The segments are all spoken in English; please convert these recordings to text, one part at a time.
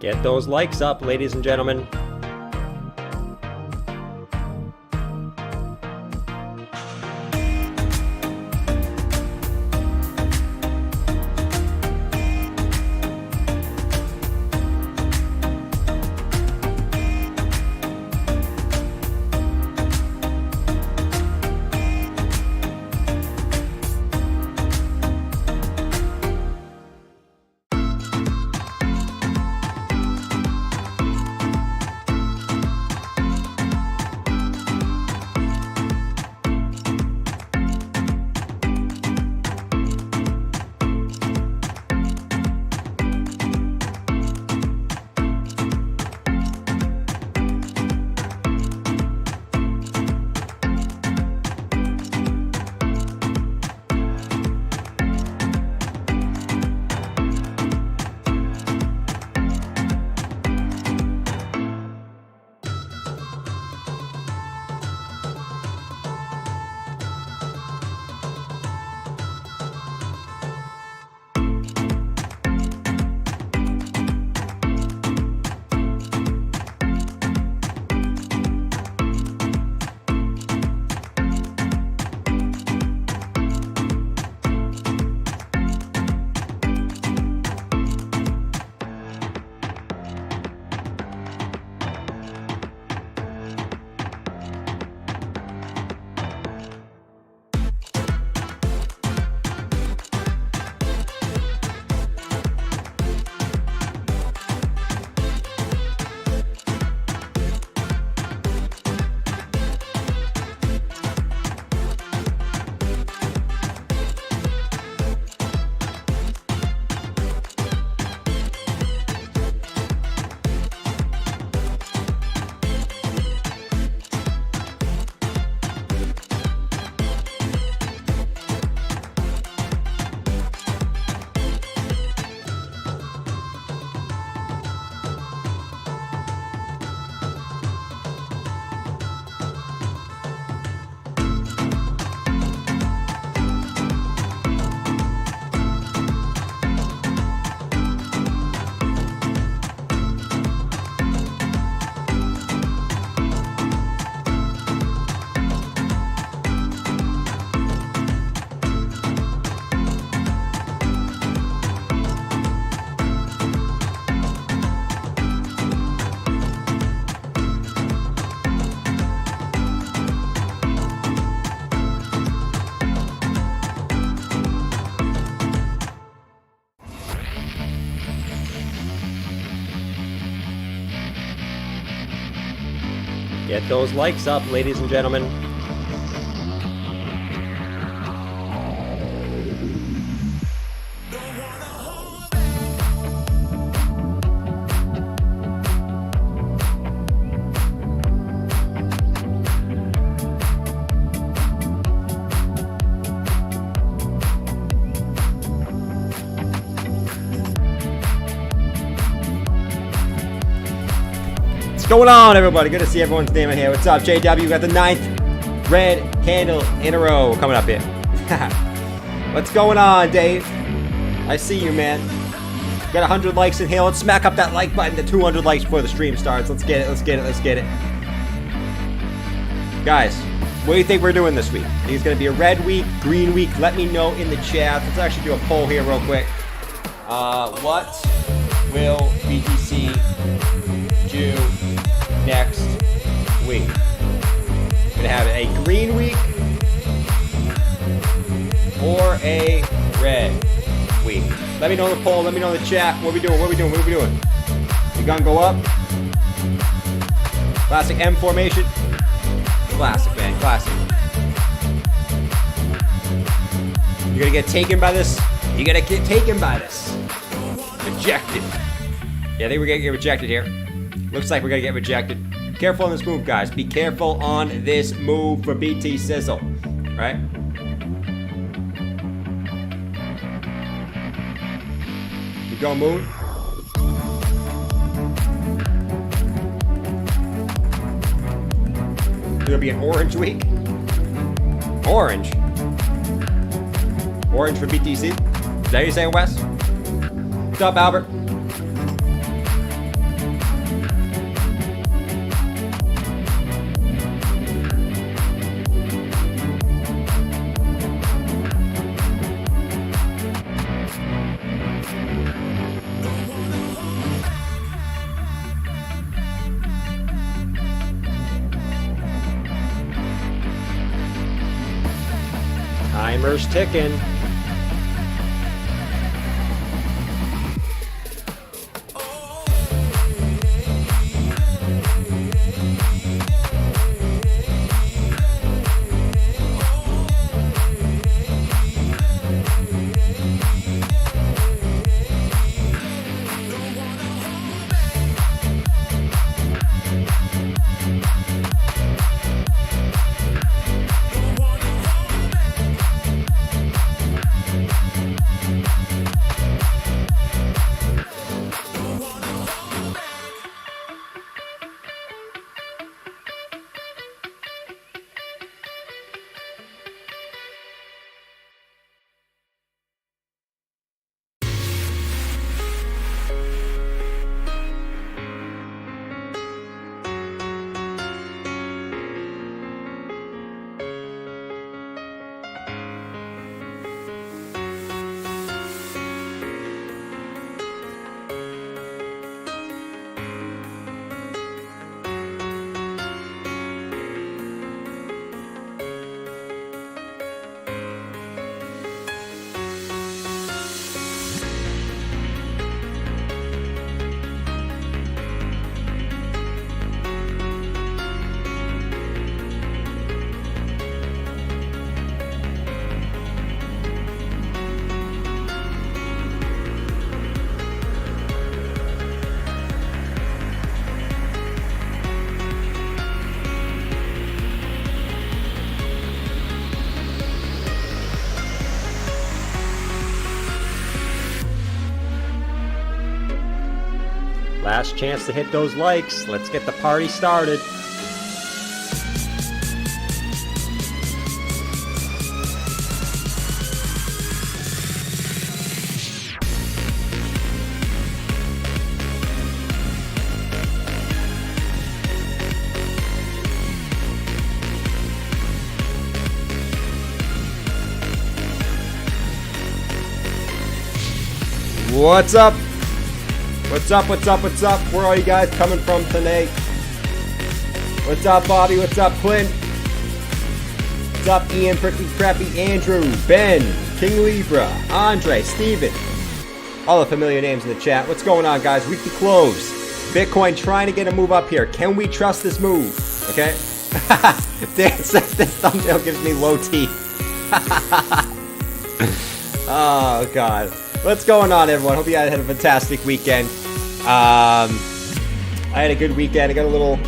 Get those likes up, ladies and gentlemen. Get those likes up, ladies and gentlemen. What's going on, everybody? Good to see everyone's name in here. What's up, JW? Got the 9th red candle in a row coming up here. What's going on, Dave? I see you, man. Got 100 likes in here. Let's smack up that like button to 200 likes before the stream starts. Let's get it. Let's get it. Let's get it. Guys, what do you think we're doing this week? Think it's going to be a red week, green week? Let me know in the chat. Let's actually do a poll here real quick. What will BTC do next week? We're gonna have a green week or a red week. Let me know in the poll. Let me know in the chat. What are we doing? What are we doing? What are we doing? The gun go up. Classic M formation. Classic, man. Classic. You're gonna get taken by this. You're gonna get taken by this. Rejected. Yeah, I think we're gonna get rejected here. Looks like we're gonna get rejected. Careful on this move, guys. Be careful on this move for BT Sizzle. Right? You go, Moon. It's gonna be an orange week. Orange. Orange for BTC. Is that what you're saying, Wes? What's up, Albert? Timer's ticking. Last chance to hit those likes. Let's get the party started. What's up? What's up, what's up, what's up? Where are you guys coming from tonight? What's up, Bobby? What's up, Clint? What's up, Ian, Prickly Crappy, Andrew, Ben, King Libra, Andre, Steven. All the familiar names in the chat. What's going on, guys? Weekly close. Bitcoin trying to get a move up here. Can we trust this move? Okay? Dan says this thumbnail gives me low T. Oh, God. What's going on, everyone? Hope you guys had a fantastic weekend. I had a good weekend. I got a little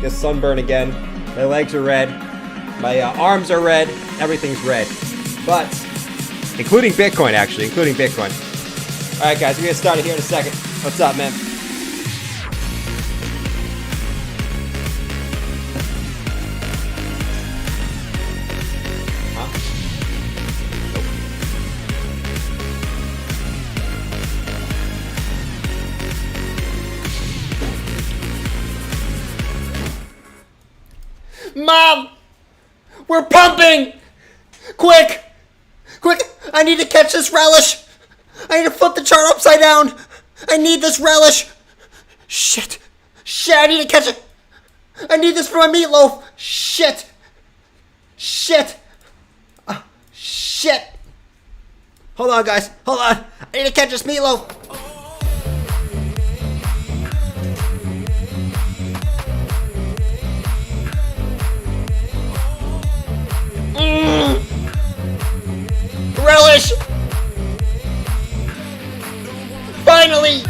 sunburn again. My legs are red. My arms are red. Everything's red. But, including Bitcoin, actually. Including Bitcoin. All right, guys. We're going to start it here in a second. What's up, man? Mom! We're pumping! Quick! Quick! I need to catch this relish! I need to flip the chart upside down! I need this relish! Shit! Shit, I need to catch it! I need this for my meatloaf! Shit! Shit! Shit! Hold on, guys. Hold on. I need to catch this meatloaf! Relish! Finally!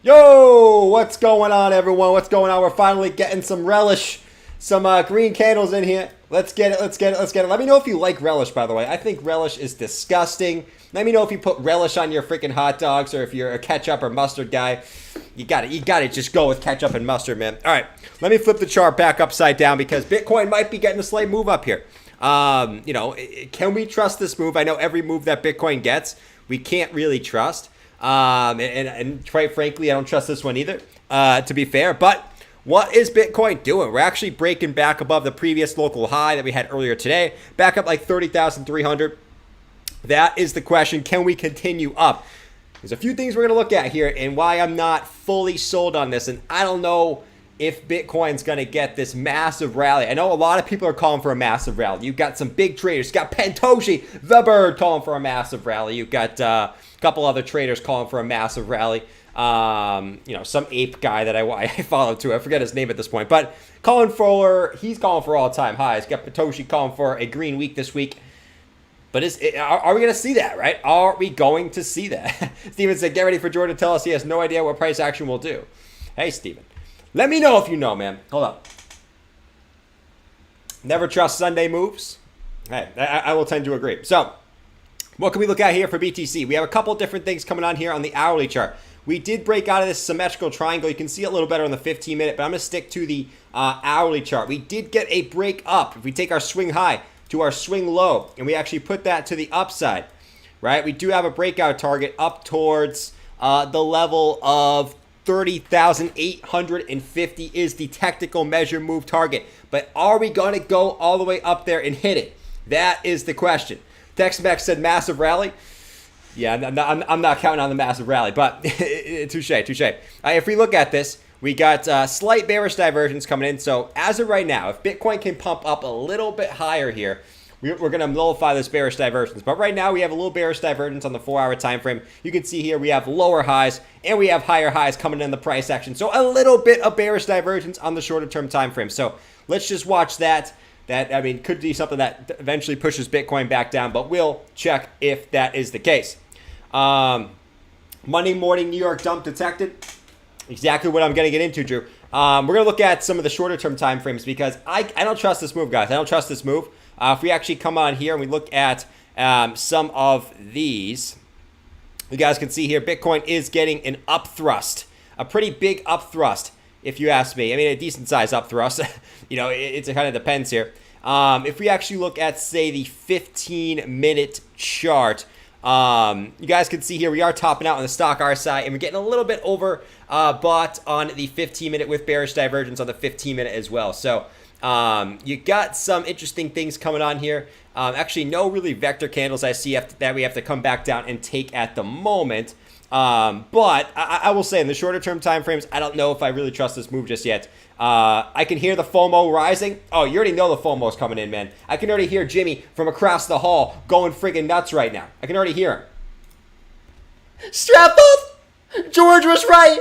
Yo, what's going on, everyone? What's going on? We're finally getting some relish, some green candles in here. Let's get it, let's get it, let's get it. Let me know if you like relish, by the way. I think relish is disgusting. Let me know if you put relish on your freaking hot dogs or if you're a ketchup or mustard guy. You got to just go with ketchup and mustard, man. All right, let me flip the chart back upside down because Bitcoin might be getting a slight move up here. You know, can we trust this move? I know every move that Bitcoin gets, we can't really trust. And quite frankly, I don't trust this one either, to be fair. But what is Bitcoin doing? We're actually breaking back above the previous local high that we had earlier today, back up like 30,300. That is the question. Can we continue up? There's a few things we're going to look at here and why I'm not fully sold on this. And I don't know if Bitcoin's going to get this massive rally. I know a lot of people are calling for a massive rally. You've got some big traders. You've got Pentoshi, the bird, calling for a massive rally. You've got a couple other traders calling for a massive rally. Some ape guy that I follow too. I forget his name at this point. But he's calling for all-time highs. Got Pentoshi calling for a green week this week. But are we going to see that, right? Are we going to see that? Steven said, get ready for Jordan to tell us he has no idea what price action will do. Hey, Steven. Let me know if you know, man. Hold up. Never trust Sunday moves. Hey, I will tend to agree. So, what can we look at here for BTC? We have a couple different things coming on here on the hourly chart. We did break out of this symmetrical triangle. You can see it a little better on the 15-minute, but I'm going to stick to the hourly chart. We did get a break up. If we take our swing high to our swing low, and we actually put that to the upside, right? We do have a breakout target up towards the level of 30,850 is the technical measure move target. But are we going to go all the way up there and hit it? That is the question. Tex-Mex said massive rally. Yeah, I'm not counting on the massive rally, but touche. If we look at this, we got slight bearish divergence coming in. So as of right now, if Bitcoin can pump up a little bit higher here, we're going to nullify this bearish divergence. But right now, we have a little bearish divergence on the 4-hour time frame. You can see here we have lower highs and we have higher highs coming in the price action. So a little bit of bearish divergence on the shorter term time frame. So let's just watch that. That, I mean, could be something that eventually pushes Bitcoin back down, but we'll check if that is the case. Monday morning New York dump detected. Exactly what I'm going to get into, Drew. We're going to look at some of the shorter term time frames because I don't trust this move, guys. I don't trust this move. If we actually come on here and we look at some of these, you guys can see here, Bitcoin is getting an up thrust, a pretty big up thrust, if you ask me. I mean, a decent size up thrust. It kind of depends here. If we actually look at, say, the 15-minute chart, you guys can see here we are topping out on the stock RSI, and we're getting a little bit over bought on the 15-minute with bearish divergence on the 15-minute as well. So you got some interesting things coming on here. Actually, no really vector candles I see that we have to come back down and take at the moment. But I will say in the shorter term time frames, I don't know if I really trust this move just yet. I can hear the FOMO rising. Oh, you already know the FOMO is coming in, man. I can already hear Jimmy from across the hall going friggin' nuts right now. I can already hear him. Strap up! George was right!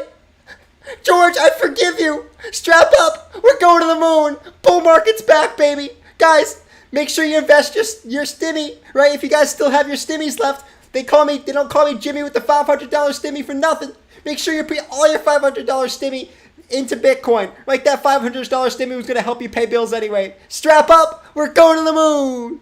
George, I forgive you! Strap up! We're going to the moon! Bull market's back, baby! Guys, make sure you invest your stimmy, right? If you guys still have your stimmies left, they don't call me Jimmy with the $500 stimmy for nothing. Make sure you put all your $500 stimmy into Bitcoin. Like that $500 stimmy was going to help you pay bills anyway. Strap up! We're going to the moon!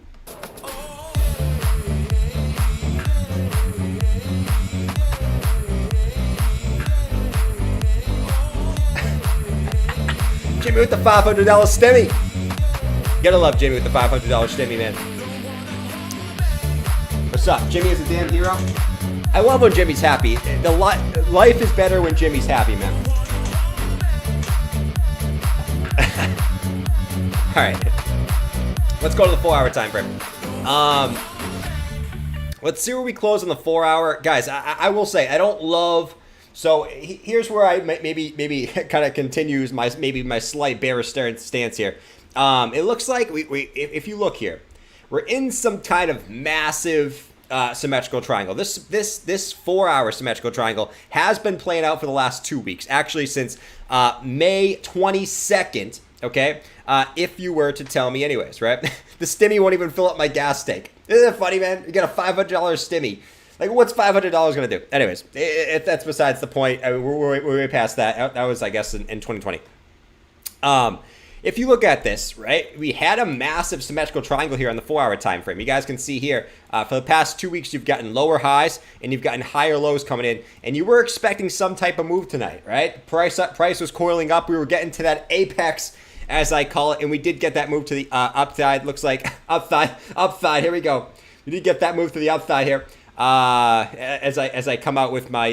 Jimmy with the $500 stimmy. You gotta love Jimmy with the $500 stimmy, man. What's up? Jimmy is a damn hero. I love when Jimmy's happy. Life is better when Jimmy's happy, man. All right. Let's go to the 4-hour time frame. Let's see where we close on the 4-hour. Guys, I will say, I don't love... So here's where I maybe kind of continues my slight bearish stance here. It looks like if you look here, we're in some kind of massive symmetrical triangle. This 4-hour symmetrical triangle has been playing out for the last 2 weeks, actually since May 22nd. Okay, if you were to tell me, anyways, right? The stimmy won't even fill up my gas tank. Isn't that funny, man? You get a $500 stimmy. Like, what's $500 going to do? Anyways, that's besides the point. I mean, we're way past that. That was, I guess, in 2020. If you look at this, right, we had a massive symmetrical triangle here on the 4-hour time frame. You guys can see here, for the past 2 weeks, you've gotten lower highs and you've gotten higher lows coming in. And you were expecting some type of move tonight, right? Price was coiling up. We were getting to that apex, as I call it, and we did get that move to the upside. Looks like upside. Here we go. We did get that move to the upside here. As I come out with my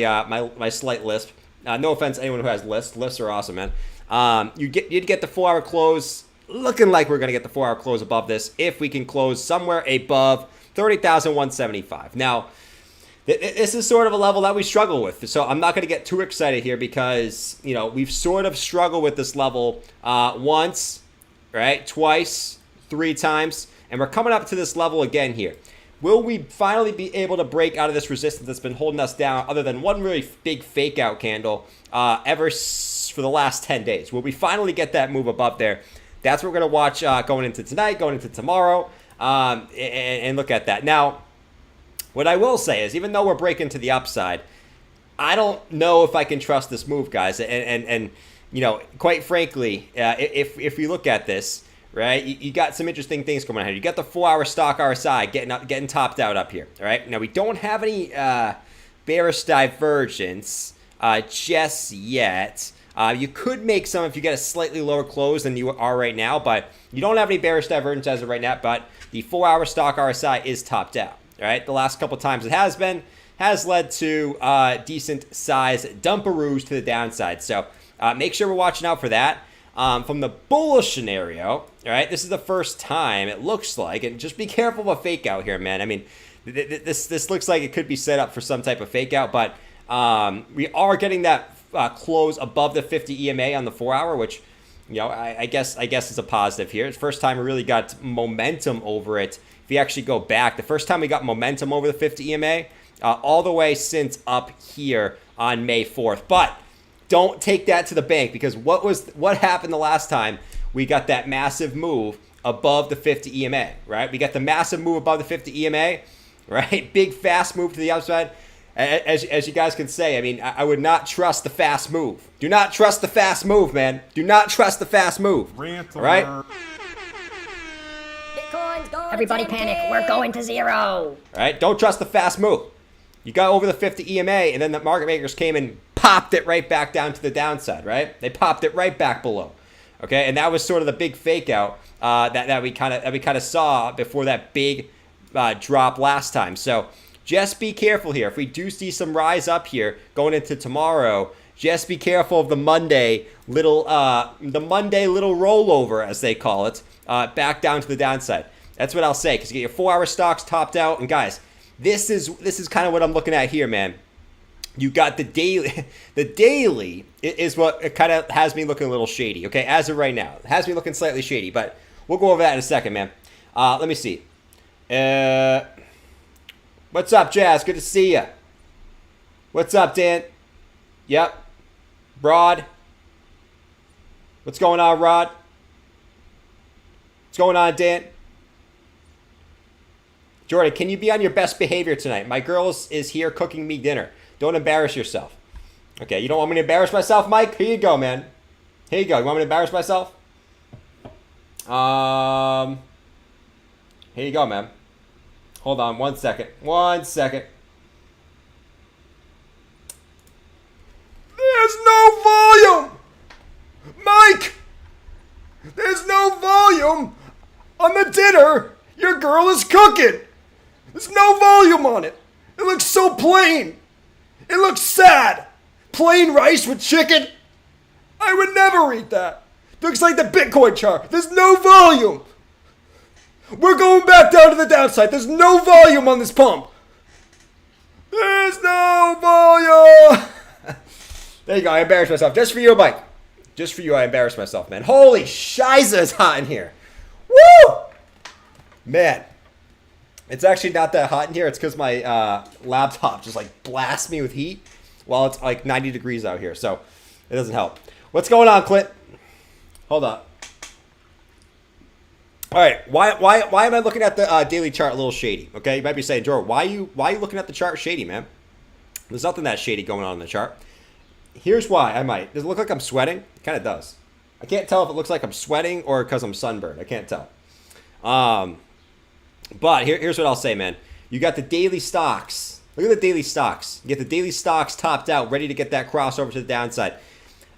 my slight lisp. No offense to anyone who has lists. Lists are awesome, man. You'd get the 4-hour close. Looking like we're going to get the 4-hour close above this if we can close somewhere above 30,175. Now, this is sort of a level that we struggle with. So I'm not going to get too excited here because, we've sort of struggled with this level once, right? Twice, 3 times. And we're coming up to this level again here. Will we finally be able to break out of this resistance that's been holding us down other than one really big fake out candle for the last 10 days? Will we finally get that move above there? That's what we're going to watch going into tonight, going into tomorrow, and look at that. Now, what I will say is, even though we're breaking to the upside, I don't know if I can trust this move, guys. And quite frankly, if we look at this, right, you got some interesting things going on here. You got the 4-hour stock RSI getting topped out up here. All right, now we don't have any bearish divergence just yet. You could make some if you get a slightly lower close than you are right now, but you don't have any bearish divergence as of right now. But the 4-hour stock RSI is topped out. All right, the last couple times it has led to decent size dumperoos to the downside. So make sure we're watching out for that. From the bullish scenario, all right, this is the first time it looks like, and just be careful of a fake out here, man. I mean, this looks like it could be set up for some type of fake out, but we are getting that close above the 50 EMA on the 4-hour, which, I guess is a positive here. It's the first time we really got momentum over it. If you actually go back, the first time we got momentum over the 50 EMA, all the way since up here on May 4th. But don't take that to the bank, because what happened the last time we got that massive move above the 50 EMA, right? We got the massive move above the 50 EMA, right? Big fast move to the upside. As you guys can say, I mean, I would not trust the fast move. Do not trust the fast move, man. Do not trust the fast move. All right? Everybody panic. We're going to 0. All right? Don't trust the fast move. You got over the 50 EMA, and then the market makers came and popped it right back down to the downside, right? They popped it right back below. Okay? And that was sort of the big fake out that we kind of saw before that big drop last time. So just be careful here. If we do see some rise up here going into tomorrow, just be careful of the Monday little rollover, as they call it, back down to the downside. That's what I'll say, because you get your 4-hour stocks topped out. And guys, this is kind of what I'm looking at here, man. You got the daily. The daily is what kind of has me looking a little shady, okay, as of right now. It has me looking slightly shady, but we'll go over that in a second, man. Let me see. What's up, Jazz? Good to see ya. What's up, Dan? Yep. Rod. What's going on, Rod? What's going on, Dan? Jordan, can you be on your best behavior tonight? My girl is here cooking me dinner. Don't embarrass yourself. Okay, you don't want me to embarrass myself, Mike? Here you go, man. Here you go. You want me to embarrass myself? Here you go, man. Hold on 1 second. 1 second. There's no volume! Mike! There's no volume on the dinner your girl is cooking! There's no volume on it! It looks so plain! It looks sad! Plain rice with chicken? I would never eat that! It looks like the Bitcoin chart! There's no volume! We're going back down to the downside. There's no volume on this pump. There's no volume. There you go. I embarrassed myself. Just for you, Mike. Just for you, I embarrassed myself, man. Holy shiza, it's hot in here. Woo! Man. It's actually not that hot in here. It's because my laptop just like blasts me with heat while it's like 90 degrees out here. So it doesn't help. What's going on, Clint? Hold up. All right, why am I looking at the daily chart a little shady? Okay, you might be saying, Jordan, why are you looking at the chart shady, man? There's nothing that shady going on in the chart. Here's why I might. Does it look like I'm sweating? It kind of does. I can't tell if it looks like I'm sweating or because I'm sunburned. I can't tell. But here's what I'll say, man. You got the daily stocks. Look at the daily stocks. You get the daily stocks topped out, ready to get that crossover to the downside.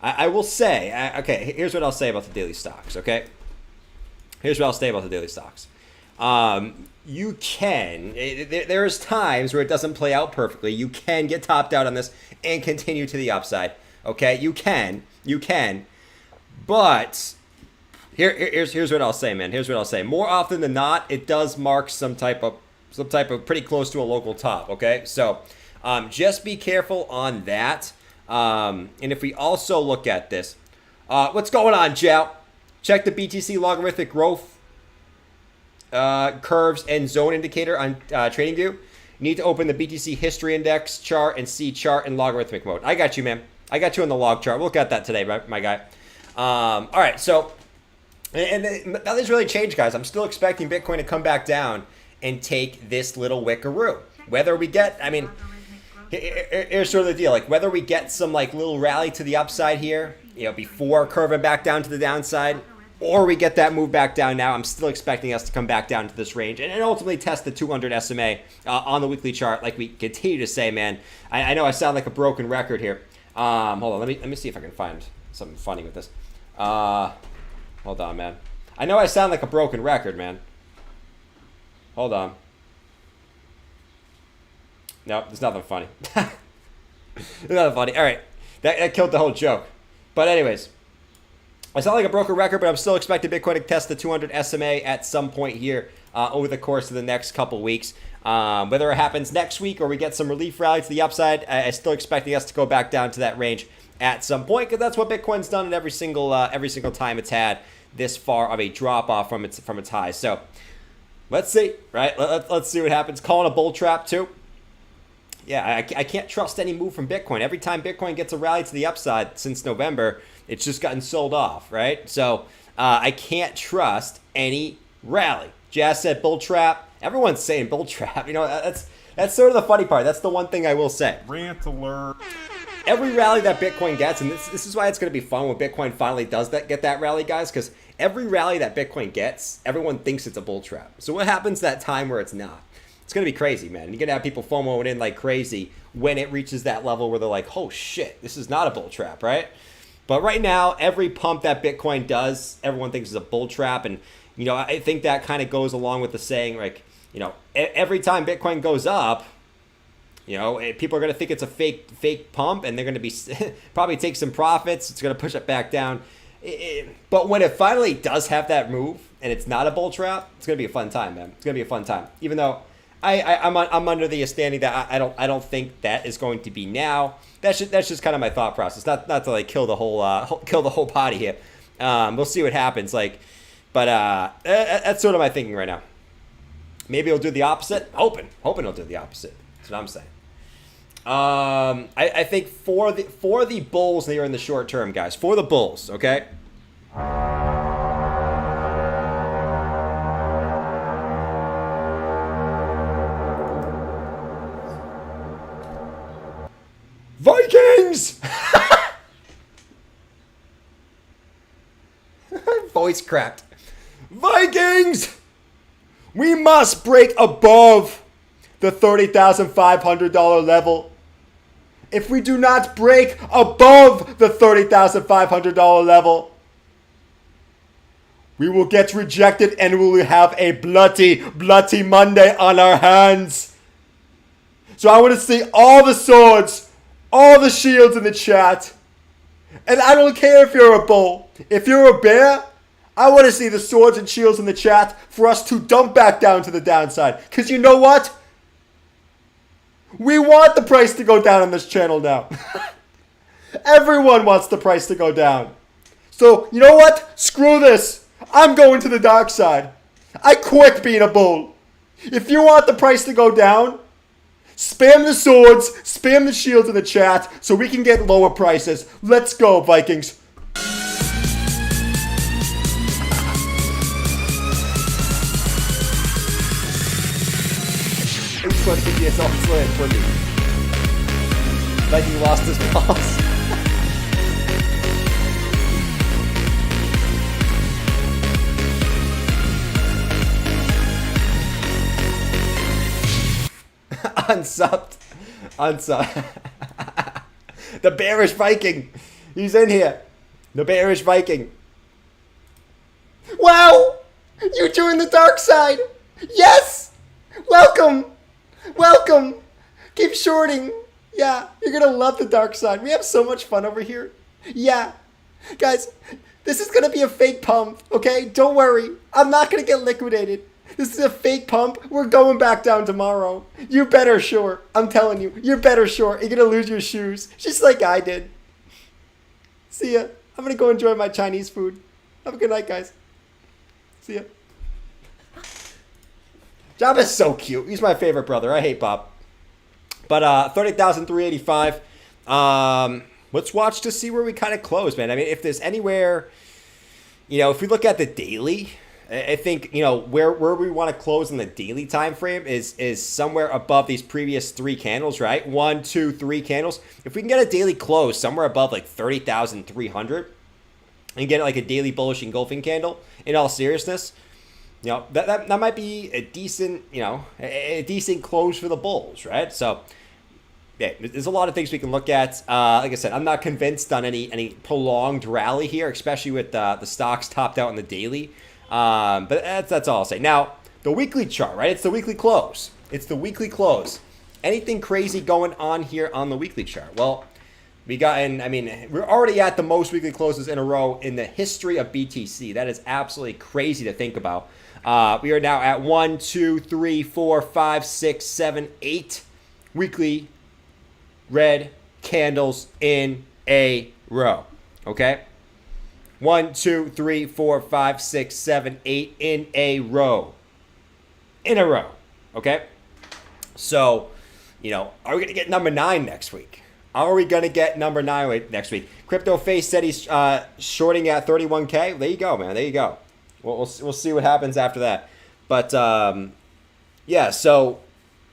I will say, okay, here's what I'll say about the daily stocks, okay? Here's what I'll say about the daily stocks. You can, there's times where it doesn't play out perfectly. You can get topped out on this and continue to the upside. Okay, you can. But here's what I'll say, man. Here's what I'll say. More often than not, it does mark some type of pretty close to a local top. Okay, so just be careful on that. And if we also look at this, what's going on, Joe? Check the BTC logarithmic growth curves and zone indicator on TradingView. You need to open the BTC history index chart and see chart in logarithmic mode. I got you, man. I got you on the log chart. We'll look at that today, my guy. All right, so and nothing's really changed, guys. I'm still expecting Bitcoin to come back down and take this little wickaroo. Whether we get, I mean, here's sort of the deal. Like whether we get some like little rally to the upside here, before curving back down to the downside, or we get that move back down now, I'm still expecting us to come back down to this range and ultimately test the 200 SMA on the weekly chart, like we continue to say, man. I know I sound like a broken record here. Hold on, let me see if I can find something funny with this. Hold on, man. I know I sound like a broken record, man. Hold on. Nope, there's nothing funny. There's nothing funny. All right, that killed the whole joke. But anyways, I sound like a broken record, but I'm still expecting Bitcoin to test the 200 SMA at some point here over the course of the next couple weeks. Whether it happens next week or we get some relief rally to the upside, I'm still expecting us to go back down to that range at some point, because that's what Bitcoin's done in every single time it's had this far of a drop off from its high. So let's see, right? Let's see what happens. Calling a bull trap too. Yeah, I can't trust any move from Bitcoin. Every time Bitcoin gets a rally to the upside since November, it's just gotten sold off, right? So I can't trust any rally. Jazz said bull trap. Everyone's saying bull trap. That's sort of the funny part. That's the one thing I will say. Rant alert. Every rally that Bitcoin gets, and this is why it's going to be fun when Bitcoin finally does get that rally, guys, because every rally that Bitcoin gets, everyone thinks it's a bull trap. So what happens that time where it's not? It's going to be crazy, man. You're going to have people FOMOing in like crazy when it reaches that level where they're like, oh shit, this is not a bull trap, right? But right now, every pump that Bitcoin does, everyone thinks is a bull trap. And, I think that kind of goes along with the saying, like, every time Bitcoin goes up, people are going to think it's a fake pump, and they're going to be probably take some profits. It's going to push it back down. But when it finally does have that move and it's not a bull trap, it's going to be a fun time, man. It's going to be a fun time. Even though I'm under the understanding that I don't think that is going to be now. That's just kind of my thought process. Not to like kill the whole body here. We'll see what happens. But that's sort of my thinking right now. Maybe he'll do the opposite. Hoping he'll do the opposite. That's what I'm saying. I think for the bulls here in the short term, guys. For the bulls, okay. Vikings! Voice cracked. Vikings! We must break above the $30,500 level. If we do not break above the $30,500 level, we will get rejected and we will have a bloody Monday on our hands. So I want to see all the swords, all the shields in the chat. And I don't care if you're a bull. If you're a bear, I want to see the swords and shields in the chat for us to dump back down to the downside. Because you know what? We want the price to go down on this channel now. Everyone wants the price to go down. So, you know what? Screw this. I'm going to the dark side. I quit being a bull. If you want the price to go down, spam the swords, spam the shields in the chat so we can get lower prices. Let's go, Vikings. Viking lost his balls. Unsubbed. The bearish Viking. He's in here. The bearish Viking. Wow! You joined the dark side. Yes! Welcome. Keep shorting. Yeah, you're going to love the dark side. We have so much fun over here. Yeah. Guys, This is gonna be a fake pump, okay? Don't worry. I'm not gonna get liquidated. This is a fake pump. We're going back down tomorrow. You're better sure. I'm telling you. You're better sure. You're gonna lose your shoes. Just like I did. See ya. I'm gonna go enjoy my Chinese food. Have a good night, guys. See ya. Job is so cute. He's my favorite brother. I hate Bob. But 30,385. Let's watch to see where we kind of close, man. I mean, if there's anywhere, if we look at the daily, I think, where we want to close in the daily time frame is somewhere above these previous 3 candles, right? 1, 2, 3 candles. If we can get a daily close somewhere above like 30,300 and get like a daily bullish engulfing candle, in all seriousness, that might be a decent, a decent close for the bulls, right? So yeah, there's a lot of things we can look at. Like I said, I'm not convinced on any prolonged rally here, especially with the stocks topped out on the daily. But that's all I'll say. Now, the weekly chart, right? It's the weekly close. It's the weekly close. Anything crazy going on here on the weekly chart? Well, we're already at the most weekly closes in a row in the history of BTC. That is absolutely crazy to think about. We are now at 1, 2, 3, 4, 5, 6, 7, 8 weekly red candles in a row. Okay? 1, 2, 3, 4, 5, 6, 7, 8 in a row. In a row. Okay? So, are we going to get number 9 next week? Are we going to get number 9 next week? Crypto Face said he's shorting at 31K. There you go, man. There you go. We'll see what happens after that. But, yeah, so,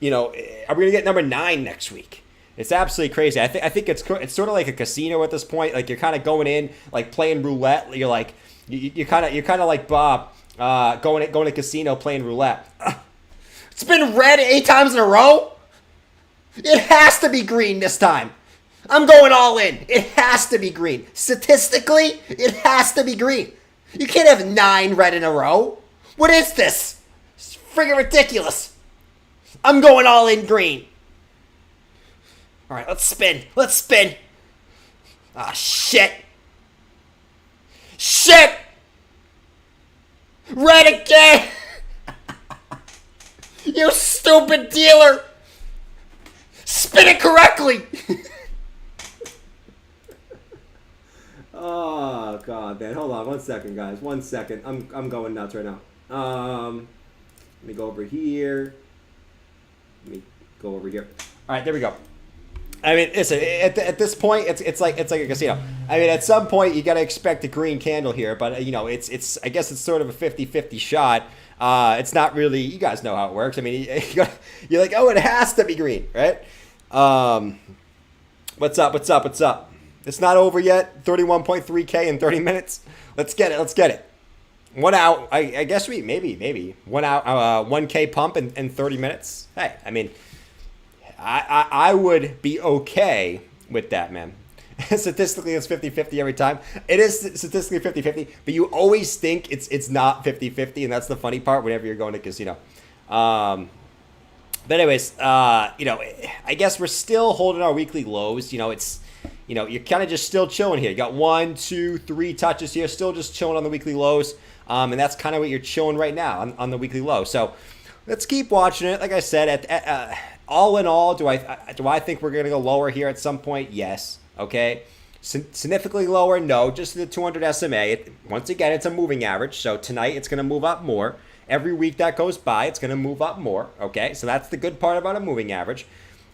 are we going to get number 9 next week? It's absolutely crazy. I think it's sort of like a casino at this point. Like, you're kind of going in, like playing roulette. You're like, you're kind of like Bob, going to casino playing roulette. It's been red 8 times in a row. It has to be green this time. I'm going all in. It has to be green. Statistically, it has to be green. You can't have 9 red in a row. What is this? It's friggin' ridiculous. I'm going all in green. All right, let's spin. Let's spin. Ah, shit. Shit! Red again! You stupid dealer! Spin it correctly! Oh God, man! Hold on, 1 second, guys. 1 second. I'm going nuts right now. Let me go over here. Let me go over here. All right, there we go. I mean, listen. At this point, it's like a casino. I mean, at some point, you got to expect a green candle here, but it's I guess it's sort of a 50-50 shot. It's not really. You guys know how it works. I mean, you're like, oh, it has to be green, right? What's up? What's up? What's up? It's not over yet. 31.3K in 30 minutes. Let's get it. Let's get it. 1 out. I guess maybe 1 out. 1K pump in 30 minutes. Hey, I mean, I would be okay with that, man. Statistically, it's 50-50 every time. It is statistically 50-50, but you always think it's not 50-50, and that's the funny part whenever you're going to casino. But anyways, I guess we're still holding our weekly lows. You're kind of just still chilling here. You got 1, 2, 3 touches here, still just chilling on the weekly lows. And that's kind of what you're chilling right now on the weekly low. So let's keep watching it. Like I said, all in all, do I think we're going to go lower here at some point? Yes. Okay. Significantly lower? No. Just the 200 SMA. Once again, it's a moving average. So tonight it's going to move up more. Every week that goes by, it's going to move up more. Okay. So that's the good part about a moving average.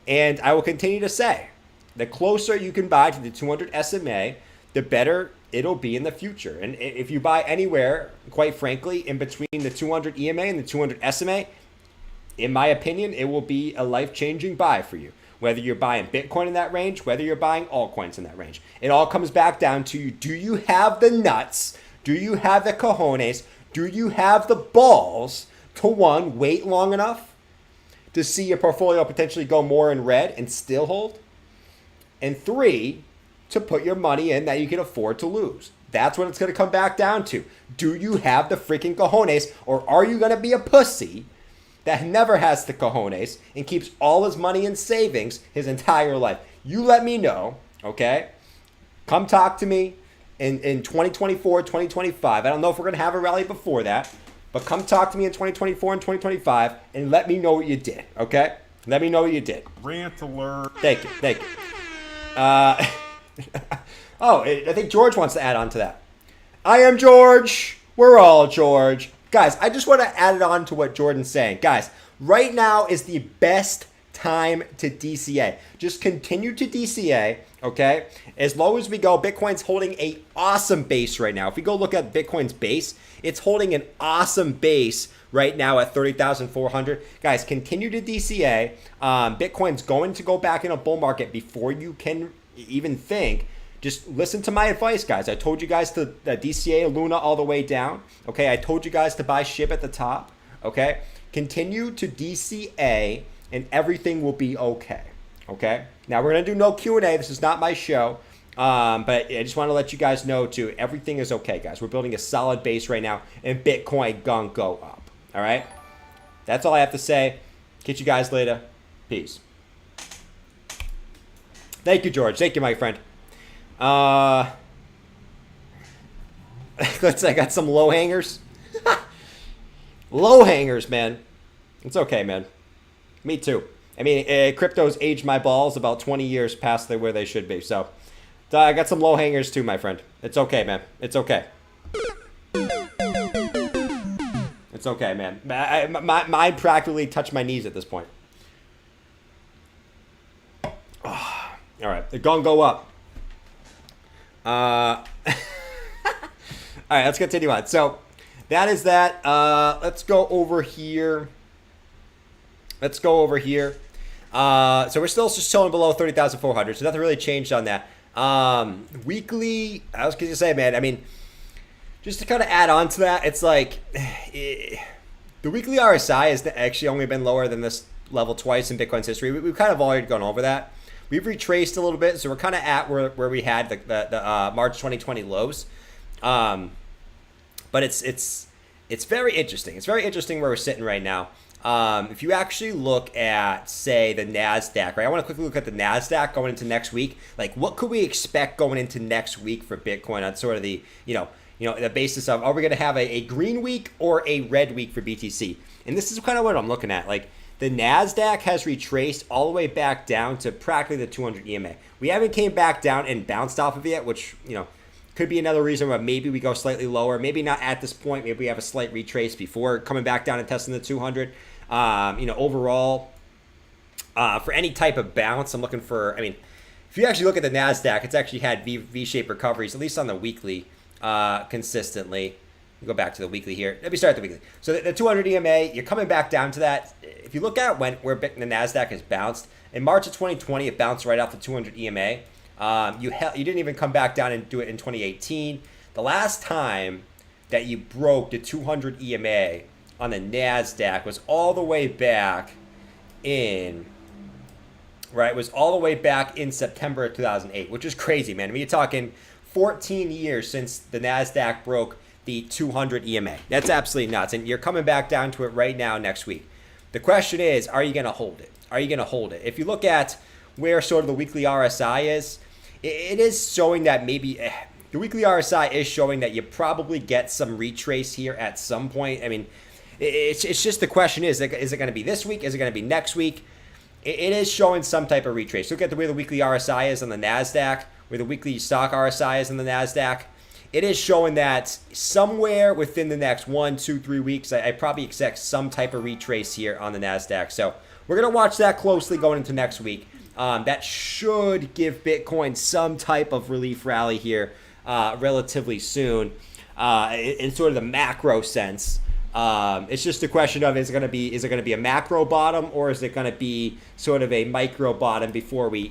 And I will continue to say, the closer you can buy to the 200 SMA, the better it'll be in the future. And if you buy anywhere, quite frankly, in between the 200 EMA and the 200 SMA, in my opinion, it will be a life-changing buy for you. Whether you're buying Bitcoin in that range, whether you're buying altcoins in that range. It all comes back down to, do you have the nuts? Do you have the cojones? Do you have the balls to, 1, wait long enough to see your portfolio potentially go more in red and still hold? And 3, to put your money in that you can afford to lose. That's what it's going to come back down to. Do you have the freaking cojones, or are you going to be a pussy that never has the cojones and keeps all his money in savings his entire life? You let me know, okay? Come talk to me in 2024, 2025. I don't know if we're going to have a rally before that, but come talk to me in 2024 and 2025 and let me know what you did, okay? Let me know what you did. Rant alert. Thank you. Thank you. Oh, I think George wants to add on to that. I am George. We're all George. Guys, I just want to add it on to what Jordan's saying. Guys, right now is the best time to DCA. Just continue to DCA, okay? As low as we go, Bitcoin's holding a awesome base right now. If we go look at Bitcoin's base, it's holding an awesome base right now at 30,400. Guys, continue to DCA. Bitcoin's going to go back in a bull market before you can even think. Just listen to my advice, guys. I told you guys to DCA Luna all the way down. Okay, I told you guys to buy SHIB at the top. Okay, continue to DCA and everything will be okay. Okay, now we're gonna do no Q&A. This is not my show, but I just want to let you guys know too. Everything is okay, guys. We're building a solid base right now, and Bitcoin gonna go up. All right, that's all I have to say. Catch you guys later. Peace. Thank you, George. Thank you, my friend. Let's say I got some low hangers. Low hangers, man. It's okay, man. Me too. I mean, crypto's aged my balls about 20 years past where they should be. So I got some low hangers too, my friend. It's okay, man. It's okay. It's okay, man. Mine practically touched my knees at this point. Oh, all right, they're gonna go up. All right, let's continue on. So that is that. Let's go over here. So we're still just chilling below 30,400. So nothing really changed on that. Weekly, I was going to say, man, I mean, just to kind of add on to that, it's like the weekly RSI has actually only been lower than this level twice in Bitcoin's history. We've kind of already gone over that. We've retraced a little bit, so we're kind of at where we had the March 2020 lows. But it's very interesting. It's very interesting where we're sitting right now. If you actually look at, say, the NASDAQ, right? I want to quickly look at the NASDAQ going into next week. Like, what could we expect going into next week for Bitcoin on sort of the, the basis of, are we going to have a green week or a red week for BTC? And this is kind of what I'm looking at. Like, the NASDAQ has retraced all the way back down to practically the 200 EMA. We haven't came back down and bounced off of it yet, which, could be another reason why maybe we go slightly lower. Maybe not at this point. Maybe we have a slight retrace before coming back down and testing the 200. Overall, for any type of bounce, I'm looking for, if you actually look at the NASDAQ, it's actually had V-shaped recoveries, at least on the weekly, consistently. Go back to the weekly here. Let me start the weekly. So the 200 EMA, you're coming back down to that. If you look at where the NASDAQ has bounced, in March of 2020, it bounced right off the 200 EMA. You didn't even come back down and do it in 2018. The last time that you broke the 200 EMA on the NASDAQ was all the way back in, right? It was all the way back in September of 2008, which is crazy, man. I mean, you're talking 14 years since the NASDAQ broke the 200 EMA. That's absolutely nuts. And you're coming back down to it right now next week. The question is, are you going to hold it? Are you going to hold it? If you look at where sort of the weekly RSI is, it is showing that maybe the weekly RSI is showing that you probably get some retrace here at some point. I mean, it's just the question is it going to be this week? Is it going to be next week? It is showing some type of retrace. Look at the way the weekly RSI is on the NASDAQ, where the weekly stock RSI is on the NASDAQ. It is showing that somewhere within the next 1, 2, 3 weeks, I probably expect some type of retrace here on the NASDAQ. So we're going to watch that closely going into next week. That should give Bitcoin some type of relief rally here relatively soon in sort of the macro sense. It's just a question of, is it going to be a macro bottom, or is it going to be sort of a micro bottom before we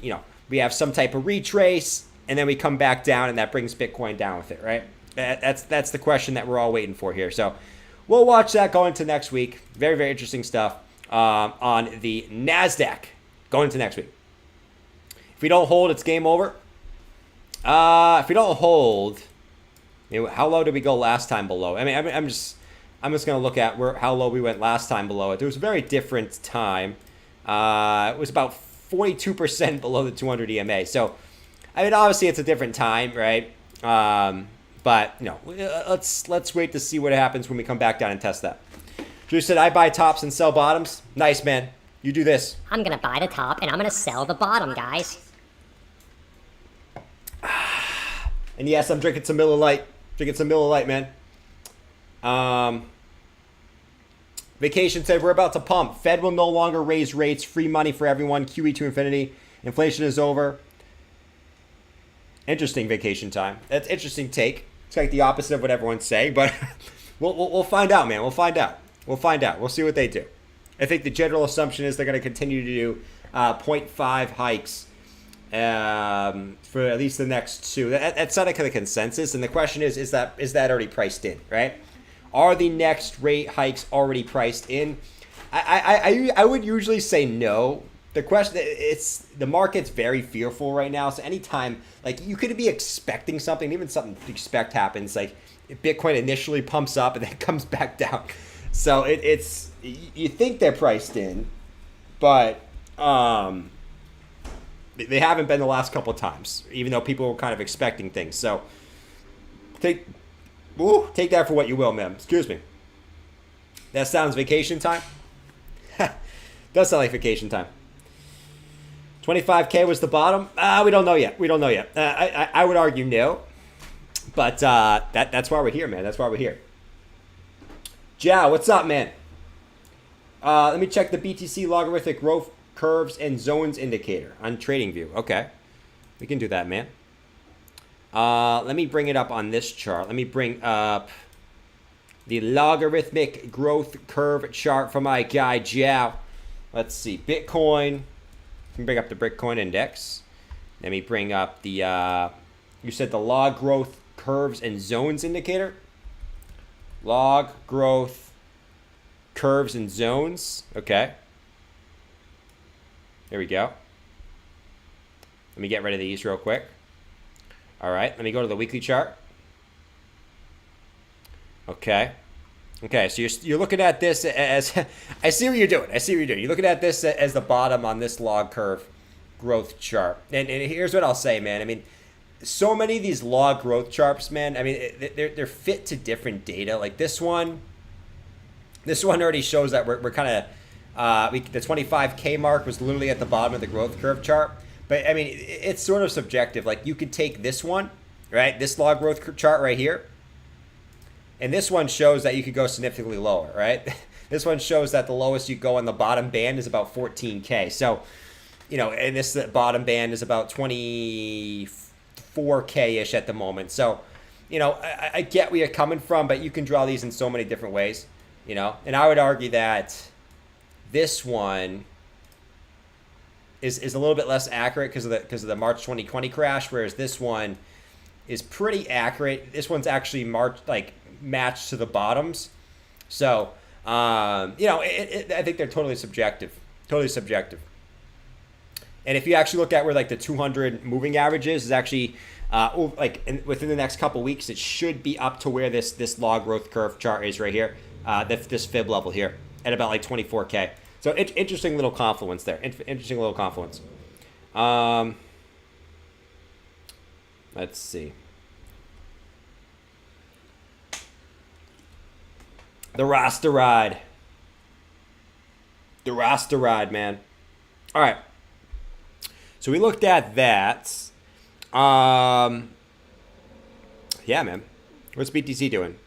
have some type of retrace, and then we come back down, and that brings Bitcoin down with it, right? That's the question that we're all waiting for here. So we'll watch that going into next week. Very, very interesting stuff on the NASDAQ going into next week. If we don't hold, it's game over. If we don't hold, how low did we go last time below? I'm just going to look at how low we went last time below it. There was a very different time. It was about 42% below the 200 EMA. So, obviously it's a different time, right? But let's wait to see what happens when we come back down and test that. Drew said, "I buy tops and sell bottoms." Nice, man. You do this. I'm gonna buy the top and I'm gonna sell the bottom, guys. And yes, I'm drinking some Miller Lite. Man. Vacation said, "We're about to pump. Fed will no longer raise rates. Free money for everyone. QE to infinity. Inflation is over." Interesting vacation time. That's interesting take. It's like the opposite of what everyone's saying, but we'll find out, man. We'll find out. We'll see what they do. I think the general assumption is they're going to continue to do 0.5 hikes for at least the next two. That's not a kind of consensus. And the question is that already priced in, right? Are the next rate hikes already priced in? I would usually say no. The question, it's the market's very fearful right now. So anytime, like, you could be expecting something, even something you expect happens, like Bitcoin initially pumps up and then comes back down. So it's you think they're priced in, but they haven't been the last couple of times, even though people were kind of expecting things. So take that for what you will, man. Excuse me. That sounds vacation time. Does sound like vacation time. 25K was the bottom. We don't know yet. I would argue no, but that's why we're here, man. That's why we're here. Jow, what's up, man? Let me check the BTC logarithmic growth curves and zones indicator on TradingView. Okay, we can do that, man. Let me bring it up on this chart. Let me bring up the logarithmic growth curve chart for my guy Jow. Let's see, Bitcoin. Let me bring up the Bitcoin index. Let me bring up the, you said the log growth curves and zones indicator? Log growth curves and zones. Okay. There we go. Let me get rid of these real quick. All right, let me go to the weekly chart. Okay. Okay, so you're looking at this as, I see what you're doing. You're looking at this as the bottom on this log curve growth chart. And here's what I'll say, man. I mean, so many of these log growth charts, man, I mean, they're fit to different data. Like this one already shows that we're kind of, the 25K mark was literally at the bottom of the growth curve chart. But, I mean, it's sort of subjective. Like, you could take this one, right, this log growth chart right here, and this one shows that you could go significantly lower, right? This one shows that the lowest you go on the bottom band is about 14K. So, and this bottom band is about 24K-ish at the moment. So, I get where you're coming from, but you can draw these in so many different ways, And I would argue that this one is a little bit less accurate because of the March 2020 crash, whereas this one is pretty accurate. This one's actually matched to the bottoms. So, I think they're totally subjective. And if you actually look at where the 200 moving averages is actually within the next couple weeks, it should be up to where this log growth curve chart is right here, this fib level here at about 24K. So interesting little confluence there. Let's see. The roster ride, man. All right. So we looked at that. Yeah, man. What's BTC doing?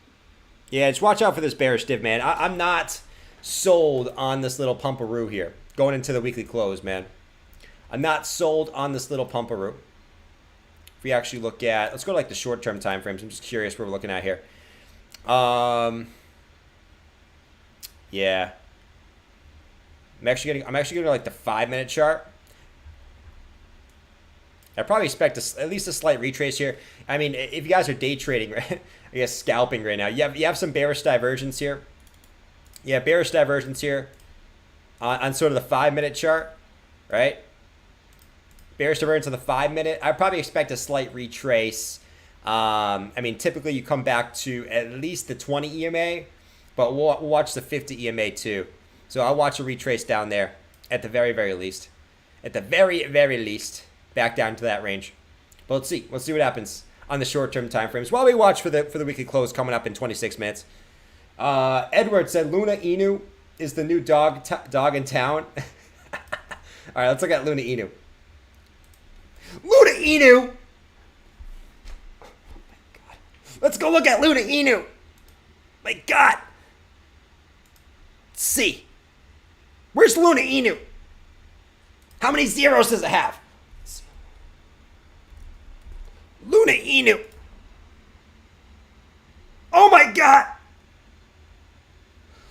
Yeah, just watch out for this bearish div, man. I'm not sold on this little pumperoo here going into the weekly close, man. I'm not sold on this little pumperoo. If we actually look at, let's go to the short-term time frames. I'm just curious what we're looking at here. Yeah. I'm actually going to the 5-minute chart. I probably expect at least a slight retrace here. I mean, if you guys are day trading, right? I guess scalping right now. You have some bearish divergence here. Yeah, bearish divergence here on sort of the 5-minute chart, right? Bearish divergence on the 5-minute. I probably expect a slight retrace. I mean, typically you come back to at least the 20 EMA, but we'll watch the 50 EMA too. So I'll watch a retrace down there at the very, very least. At the very, very least, back down to that range. But let's see. Let's see what happens. on the short-term time frames while we watch for the weekly close coming up in 26 minutes. Edward said Luna Inu is the new dog in town. All right, let's look at Luna Inu. Luna Inu. Oh my God. Let's go look at Luna Inu. My God. Let's see. Where's Luna Inu? How many zeros does it have? Luna Inu. Oh my God.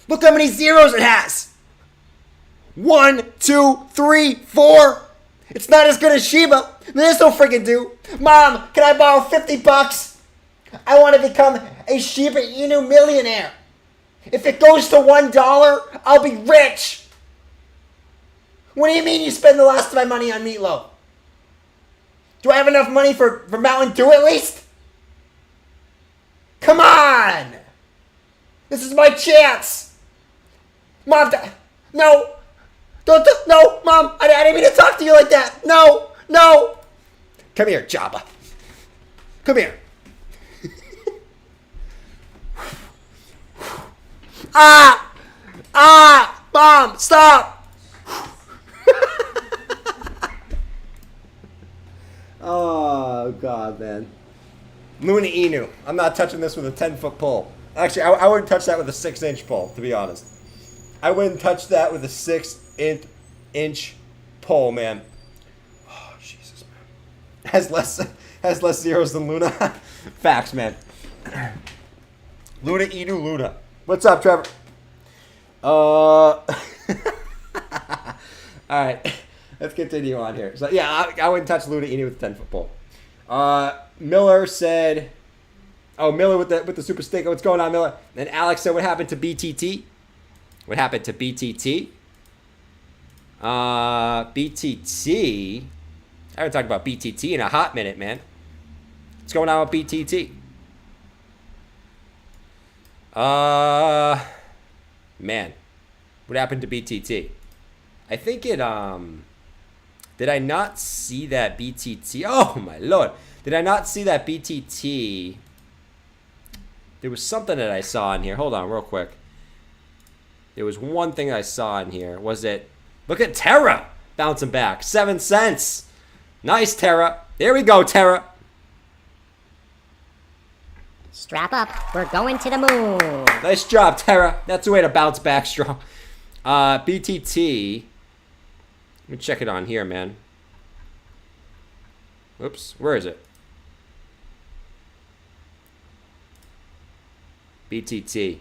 Look how many zeros it has. 1, 2, 3, 4. It's not as good as Shiba. This will freaking do. Mom, can I borrow $50? I want to become a Shiba Inu millionaire. If it goes to $1, I'll be rich. What do you mean you spend the last of my money on meatloaf? Do I have enough money for Mountain Dew at least? Come on! This is my chance! Mom, no! No, Mom, I didn't mean to talk to you like that! No! Come here, Jabba. Come here. Mom, stop! Oh, God, man. Luna Inu. I'm not touching this with a 10-foot pole. Actually, I wouldn't touch that with a 6-inch pole, to be honest. I wouldn't touch that with a 6-inch pole, man. Oh, Jesus, man. Has less zeros than Luna. Facts, man. Luna Inu Luna. What's up, Trevor? All right. Let's continue on here. So, yeah, I wouldn't touch Luna Inu with a 10-foot pole. Miller said... Oh, Miller with the super sticker. What's going on, Miller? And Alex said, what happened to BTT? What happened to BTT? BTT... I haven't talked about BTT in a hot minute, man. What's going on with BTT? Man. What happened to BTT? I think it, Did I not see that BTT? Oh, my Lord. Did I not see that BTT? There was something that I saw in here. Hold on real quick. There was one thing I saw in here. Was it... Look at Terra bouncing back. 7 cents. Nice, Terra. There we go, Terra. Strap up. We're going to the moon. Nice job, Terra. That's the way to bounce back strong. BTT... Let me check it on here, man. Oops, where is it? BTT.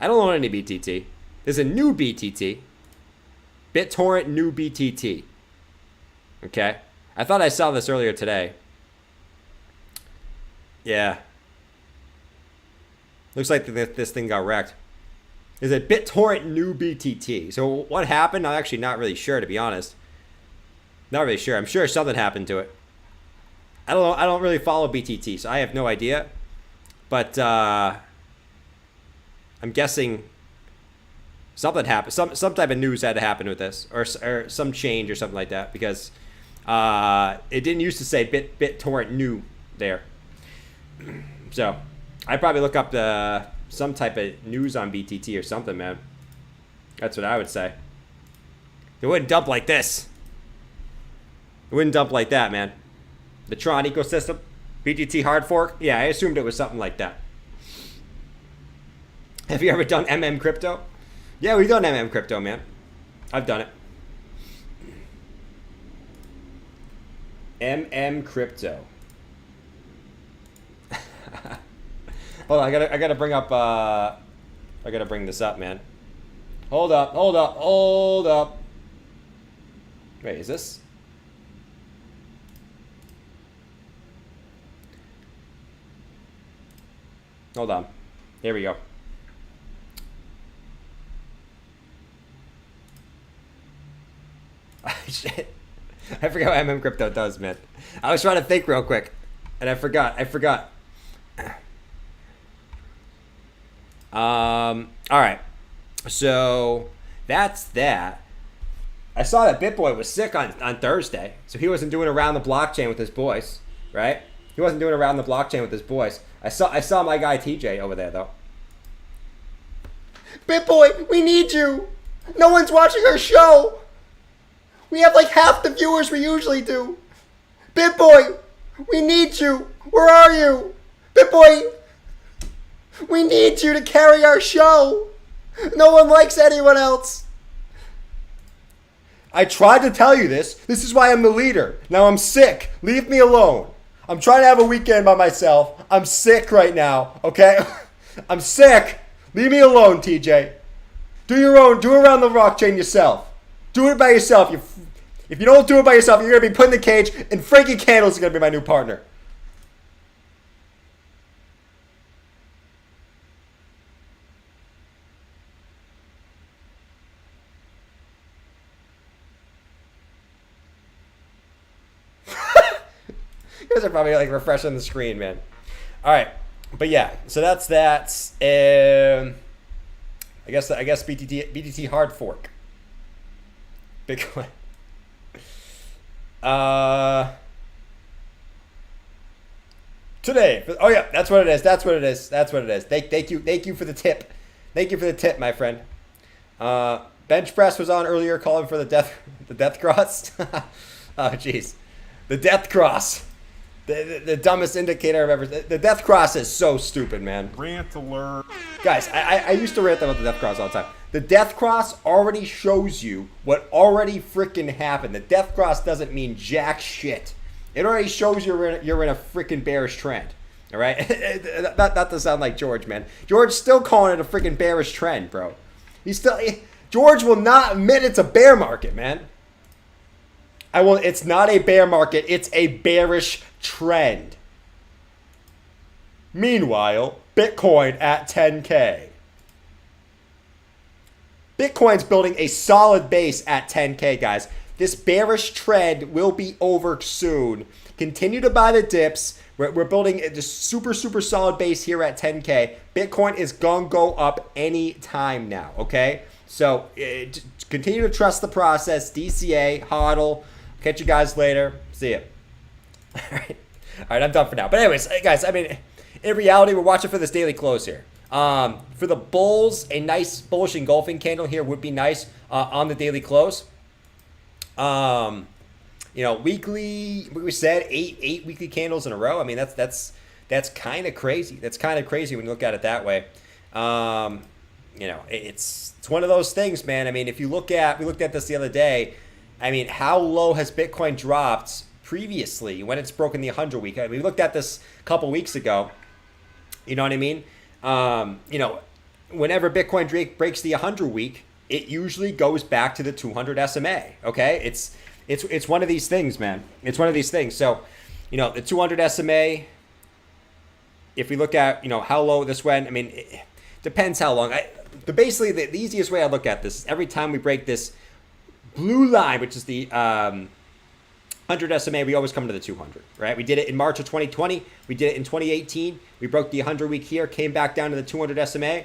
I don't own any BTT. There's a new BTT. BitTorrent new BTT. Okay. I thought I saw this earlier today. Yeah. Looks like this thing got wrecked. There's a BitTorrent new BTT. So what happened? I'm actually not really sure, to be honest. Not really sure. I'm sure something happened to it. I don't know. I don't really follow BTT, so I have no idea. But I'm guessing something happened. Some type of news had to happen with this, or some change or something like that, because it didn't used to say BitTorrent new there. So I'd probably look up some type of news on BTT or something, man. That's what I would say. It wouldn't dump like this. It wouldn't dump like that, man. The Tron ecosystem, BTT hard fork. Yeah, I assumed it was something like that. Have you ever done MM crypto? Yeah, we've done MM crypto, man. I've done it. MM crypto. Hold on, I gotta bring up. I gotta bring this up, man. Hold up. Wait, is this? Hold on. Here we go. Shit. I forgot what MM Crypto does, man. I was trying to think real quick, and I forgot. All right. So that's that. I saw that BitBoy was sick on Thursday, so he wasn't doing around the blockchain with his boys, right? He wasn't doing around the blockchain with his boys. I saw my guy TJ over there though. BitBoy, we need you. No one's watching our show. We have like half the viewers we usually do. BitBoy, we need you. Where are you? BitBoy, we need you to carry our show. No one likes anyone else. I tried to tell you this. This is why I'm the leader. Now I'm sick. Leave me alone. I'm trying to have a weekend by myself. I'm sick right now, okay? I'm sick. Leave me alone, TJ. Do around the blockchain yourself. Do it by yourself. If you don't do it by yourself, you're going to be put in the cage, and Frankie Candles is going to be my new partner. You guys are probably like refreshing the screen, man. All right, but yeah, so that's that. I guess BTT hard fork. Bitcoin. Today. Oh yeah, that's what it is. Thank you for the tip. Thank you for the tip, my friend. Bench press was on earlier, calling for the death cross. Oh jeez, the death cross. The dumbest indicator I've ever. The death cross is so stupid, man. Rant alert. Guys, I used to rant about the death cross all the time. The death cross already shows you what already freaking happened. The death cross doesn't mean jack shit. It already shows you're in a freaking bearish trend. All right, not to sound like George, man. George's still calling it a freaking bearish trend, bro. George will not admit it's a bear market, man. It's not a bear market. It's a bearish trend. Meanwhile, Bitcoin at 10K. Bitcoin's building a solid base at 10K, guys. This bearish trend will be over soon. Continue to buy the dips. We're building a just super solid base here at 10K. Bitcoin is going to go up any time now, okay? So continue to trust the process. DCA, HODL. Catch you guys later. See ya. All right, I'm done for now. But anyways, guys, I mean, in reality, we're watching for this daily close here. For the bulls, a nice bullish engulfing candle here would be nice on the daily close. Weekly, we said eight weekly candles in a row. I mean, that's kind of crazy. That's kind of crazy when you look at it that way. It's one of those things, man. I mean, we looked at this the other day. I mean, how low has Bitcoin dropped previously when it's broken the 100 week? I mean, we looked at this a couple weeks ago. You know what I mean? Whenever Bitcoin breaks the 100 week, it usually goes back to the 200 SMA. Okay, it's one of these things, man. It's one of these things. So, the 200 SMA. If we look at how low this went, I mean, it depends how long. Basically, the easiest way I look at this is every time we break this blue line, which is the 100 SMA, we always come to the 200, right? We did it in March of 2020. We did it in 2018. We broke the 100 week here, came back down to the 200 SMA,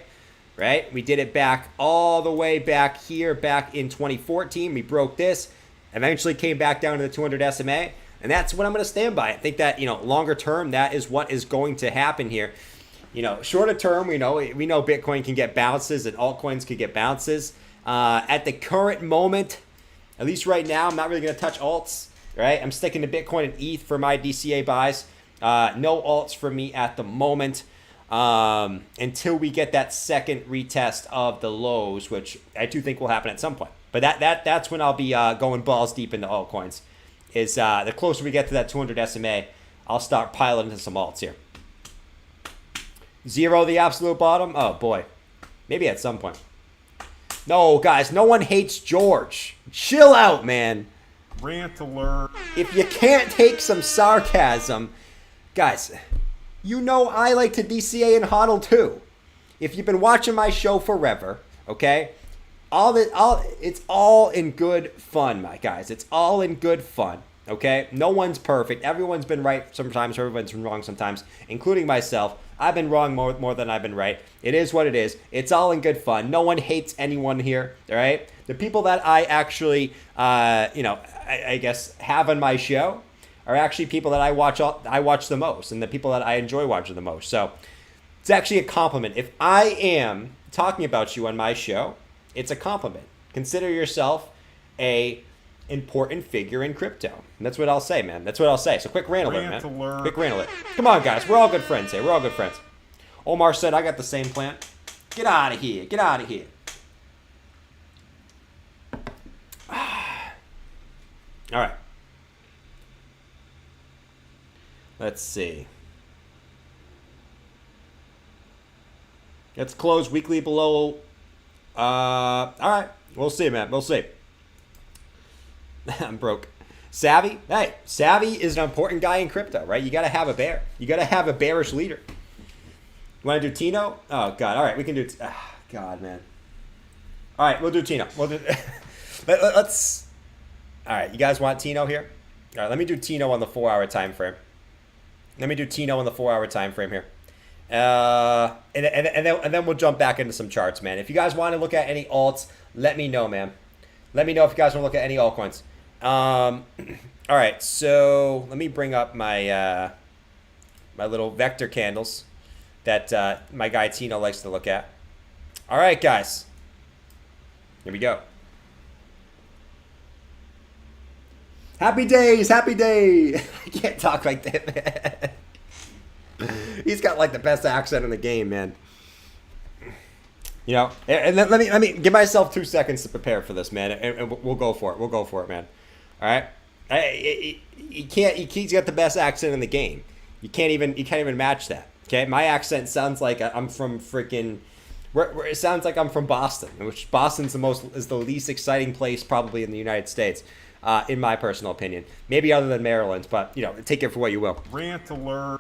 right? We did it back all the way back here, back in 2014. We broke this, eventually came back down to the 200 SMA, and that's what I'm going to stand by. I think that, longer term, that is what is going to happen here. Shorter term, we know Bitcoin can get bounces and altcoins can get bounces. At the current moment, at least right now, I'm not really going to touch alts, right? I'm sticking to Bitcoin and ETH for my DCA buys. No alts for me at the moment until we get that second retest of the lows, which I do think will happen at some point. But that's when I'll be going balls deep into altcoins. Is the closer we get to that 200 SMA, I'll start piling into some alts here. Zero the absolute bottom? Oh, boy. Maybe at some point. No, guys, no one hates George. Chill out, man. Rant alert. If you can't take some sarcasm, guys, I like to DCA and HODL too. If you've been watching my show forever, okay, it's all in good fun, my guys. It's all in good fun, okay? No one's perfect. Everyone's been right sometimes. Everyone's been wrong sometimes, including myself. I've been wrong more than I've been right. It is what it is. It's all in good fun. No one hates anyone here, all right? The people that I actually, I guess, have on my show are actually people that I watch the most and the people that I enjoy watching the most. So it's actually a compliment. If I am talking about you on my show, it's a compliment. Consider yourself a important figure in crypto. And that's what I'll say, man. That's what I'll say. So quick rant alert, man. Quick rant alert. Come on, guys. We're all good friends here. We're all good friends. Omar said, I got the same plan. Get out of here. Get out of here. All right. Let's see. Let's close weekly below. All right. We'll see, man. We'll see. I'm broke. Savvy? Hey, Savvy is an important guy in crypto, right? You got to have a bear. You got to have a bearish leader. You want to do Tino? Oh, God. All right. We can do... God, man. All right. We'll do Tino. We'll do... Let's... All right. You guys want Tino here? All right. Let me do Tino on the 4-hour time frame. Let me do Tino on the 4-hour time frame here. And then we'll jump back into some charts, man. If you guys want to look at any alts, let me know, man. Let me know if you guys want to look at any altcoins. All right, so let me bring up my my little vector candles that my guy Tino likes to look at. All right, guys. Here we go. Happy days, happy day. I can't talk like that, man. He's got like the best accent in the game, man. You know, and let me give myself 2 seconds to prepare for this, man, and we'll go for it. We'll go for it, man. All right. He's got the best accent in the game. You can't even match that. Okay, my accent sounds like I'm from freaking. It sounds like I'm from Boston, which Boston's is the least exciting place probably in the United States. In my personal opinion, maybe other than Maryland, but you know, take it for what you will. Rant alert.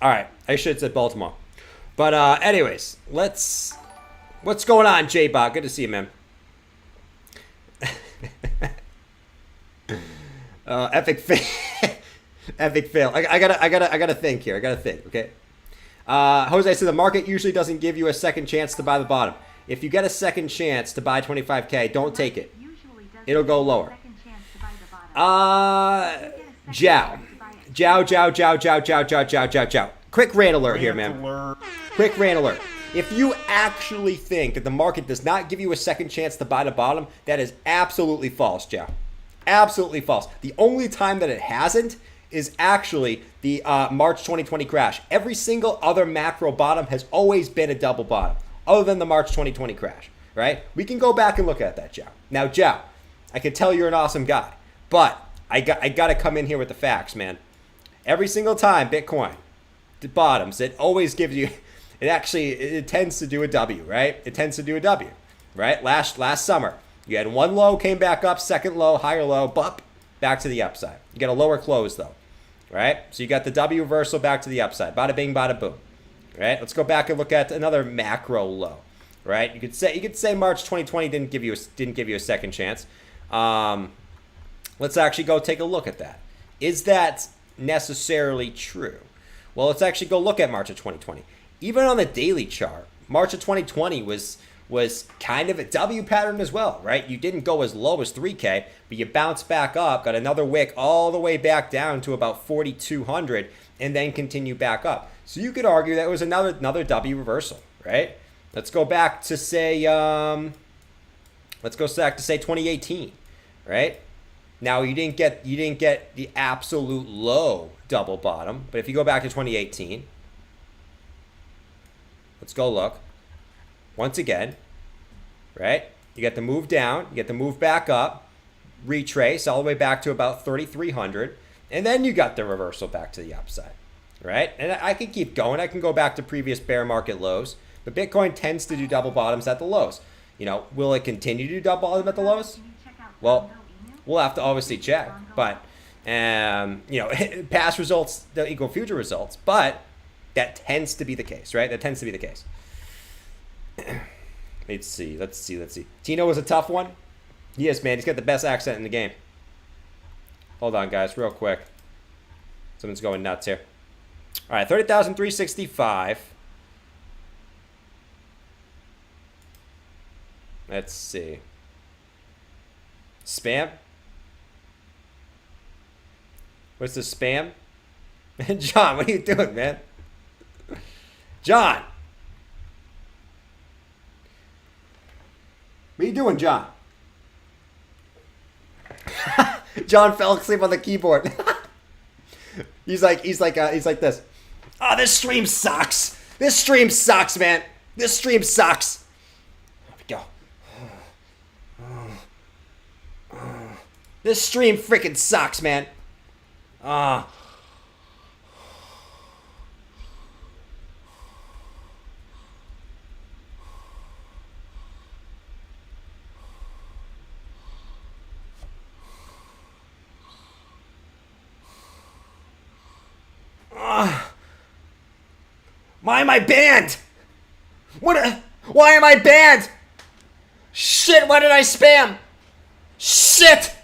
All right, I should have said Baltimore, but anyways, what's going on, J-Bot? Good to see you, man. Epic fail. Epic fail. I gotta think here. I gotta think. Okay. Jose said the market usually doesn't give you a second chance to buy the bottom. If you get a second chance to buy 25K, don't take it. It'll go lower. Jow. Quick rant alert here, man. Quick rant alert. If you actually think that the market does not give you a second chance to buy the bottom, that is absolutely false, Jow. Absolutely false. The only time that it hasn't is actually the March 2020 crash. Every single other macro bottom has always been a double bottom, other than the March 2020 crash, right? We can go back and look at that, Jow. Now, Jow, I can tell you're an awesome guy, but I got to come in here with the facts, man. Every single time Bitcoin bottoms, it always gives you, it tends to do a W, right? It tends to do a W, right? Last summer, you had one low, came back up, second low, higher low, bup, back to the upside. You get a lower close though, right? So you got the W reversal back to the upside. Bada bing, bada boom, right? Let's go back and look at another macro low, right? You could say March 2020 didn't give you a second chance. Let's actually go take a look at that. Is that necessarily true? Well, let's actually go look at March of 2020. Even on the daily chart, March of 2020 was kind of a W pattern as well, right? You didn't go as low as 3K, but you bounced back up, got another wick all the way back down to about 4,200, and then continue back up. So you could argue that it was another W reversal, right? Let's go back to say 2018, right? Now you didn't get the absolute low double bottom, but if you go back to 2018, let's go look. Once again, right? You get the move down, you get the move back up, retrace all the way back to about 3,300, and then you got the reversal back to the upside, right? And I can keep going. I can go back to previous bear market lows, but Bitcoin tends to do double bottoms at the lows. You know, will it continue to do double bottom at the lows? Well, we'll have to obviously check, but you know, past results don't equal future results, but that tends to be the case, right? That tends to be the case. Let's see. Tino was a tough one. He is, man. He's got the best accent in the game. Hold on, guys, real quick. Someone's going nuts here. All right, 30,365. Let's see. Spam? What's the spam? John, what are you doing, man? John! What are you doing, John? John fell asleep on the keyboard. he's like this. Oh, this stream sucks. This stream sucks, man. This stream sucks. There we go. This stream freaking sucks, man. Why am I banned? Why am I banned? Shit, why did I spam? Shit!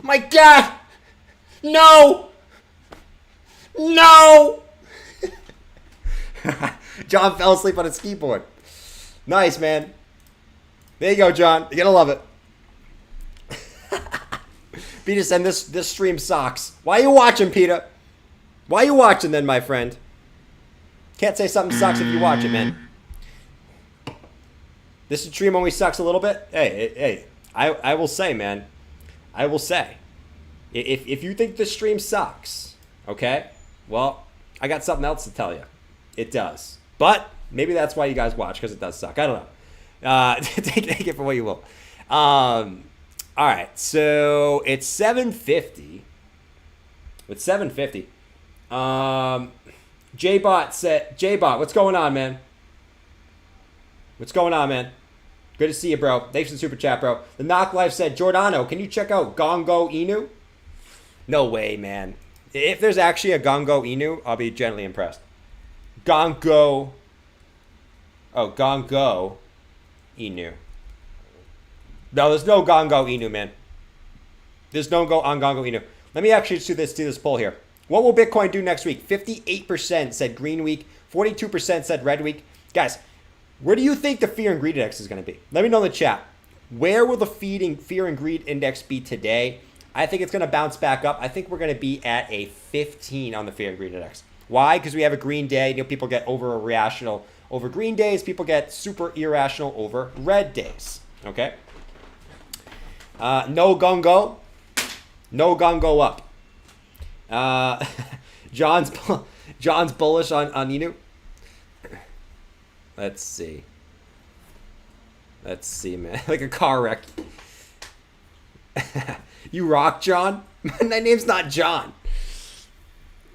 My God! No! No! John fell asleep on his keyboard. Nice, man. There you go, John. You're gonna love it. Peter said this stream sucks. Why are you watching, Peter? Why are you watching then, my friend? Can't say something sucks if you watch it, man. This stream only sucks a little bit. Hey, I will say, man. I will say. If you think this stream sucks, okay? Well, I got something else to tell you. It does. But maybe that's why you guys watch, because it does suck. I don't know. Take it for what you will. All right, so it's 7:50. It's 7:50. J-Bot, what's going on, man? What's going on, man? Good to see you, bro. Thanks for the super chat, bro. The Knock Life said, Giordano, can you check out Gongo Inu? No way, man. If there's actually a Gongo Inu, I'll be gently impressed. Gongo Inu. No, there's no Gongo Inu, man. There's no Gongo Inu. Let me actually do this poll here. What will Bitcoin do next week? 58% said green week. 42% said red week. Guys, where do you think the fear and greed index is going to be? Let me know in the chat. Where will the fear and greed index be today? I think it's going to bounce back up. I think we're going to be at a 15 on the fear and greed index. Why? Because we have a green day. You know, people get over-irrational over green days. People get super irrational over red days. Okay? No gongo. No gongo up. John's bullish on Inu. Let's see, man. Like a car wreck. You rock, John? My name's not John.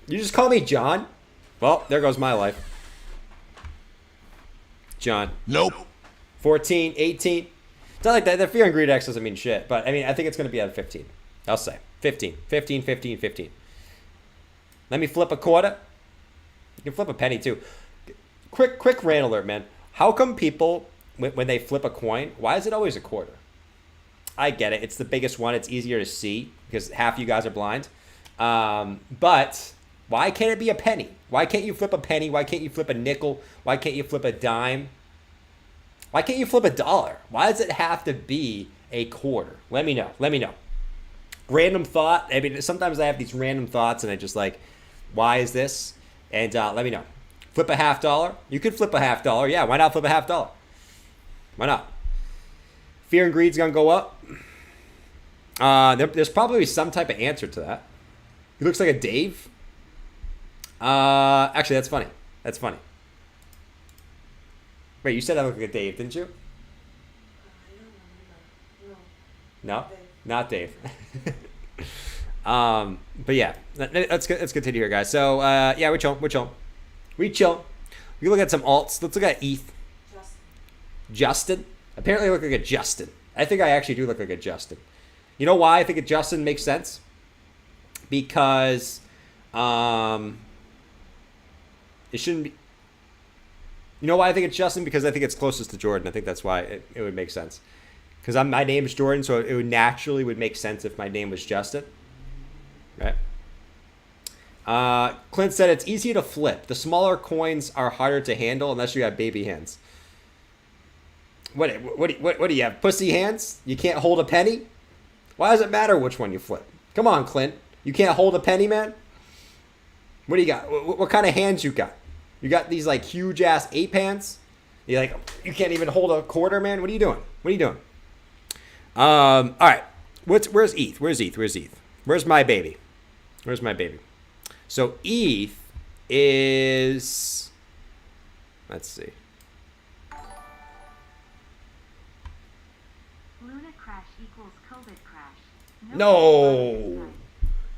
You just call me John? Well, there goes my life. John. Nope. 14, 18. It's not like that. The fear and greed X doesn't mean shit. But, I mean, I think it's going to be at a 15. I'll say. 15. 15, 15, 15. Let me flip a quarter. You can flip a penny, too. Quick rant alert, man. How come people, when they flip a coin, why is it always a quarter? I get it. It's the biggest one. It's easier to see because half you guys are blind. But why can't it be a penny? Why can't you flip a penny? Why can't you flip a nickel? Why can't you flip a dime? Why can't you flip a dollar? Why does it have to be a quarter? Let me know. Random thought. I mean, sometimes I have these random thoughts and I just like, why is this? And let me know. Flip a $50. You could flip a $50. Yeah, why not flip a $50? Why not? Fear and greed's gonna go up. There's probably some type of answer to that. He looks like a Dave. Actually, that's funny. Wait, you said I look like a Dave, didn't you? No, not Dave. But yeah, let's continue here, guys. So yeah, we're chilling. We chill. We can look at some alts. Let's look at ETH. Justin. Apparently I look like a Justin. I think I actually do look like a Justin. You know why I think a Justin makes sense? Because it shouldn't be. You know why I think it's Justin? Because I think it's closest to Jordan. I think that's why it would make sense. Because my name is Jordan, so it would naturally make sense if my name was Justin. Right? Clint said it's easy to flip. The smaller coins are harder to handle unless you have baby hands. What do you have? Pussy hands? You can't hold a penny? Why does it matter which one you flip? Come on, Clint. You can't hold a penny, man? What do you got? What kind of hands you got? You got these like huge ass 8-pans? You can't even hold a quarter, man? What are you doing? What are you doing? All right. Where's ETH? Where's ETH? Where's ETH? Where's my baby? Where's my baby? So ETH is, let's see. Luna crash equals COVID crash. No.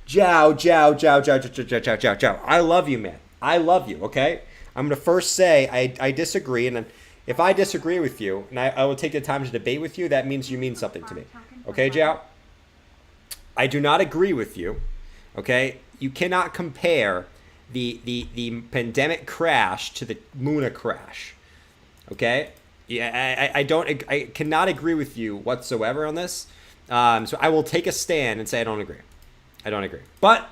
Jow. I love you, man. I love you, okay? I'm going to first say I disagree, and if I disagree with you, and I will take the time to debate with you, that means you mean something to me. Okay, Jow? I do not agree with you, okay? You cannot compare the pandemic crash to the Luna crash, okay? Yeah, I cannot agree with you whatsoever on this. So I will take a stand and say I don't agree. I don't agree. But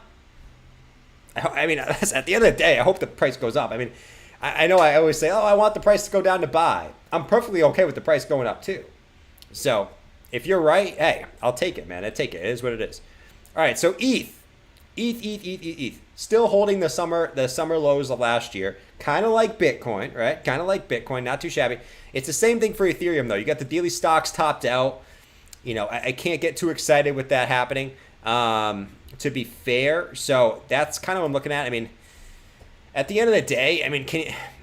I mean, at the end of the day, I hope the price goes up. I mean, I know I always say, oh, I want the price to go down to buy. I'm perfectly okay with the price going up too. So if you're right, hey, I'll take it, man. I take it. It is what it is. All right, so ETH. Still holding the summer lows of last year. Kind of like Bitcoin, right? Kind of like Bitcoin, not too shabby. It's the same thing for Ethereum, though. You got the daily stocks topped out. You know, I can't get too excited with that happening, to be fair. So that's kind of what I'm looking at. I mean, at the end of the day, I mean,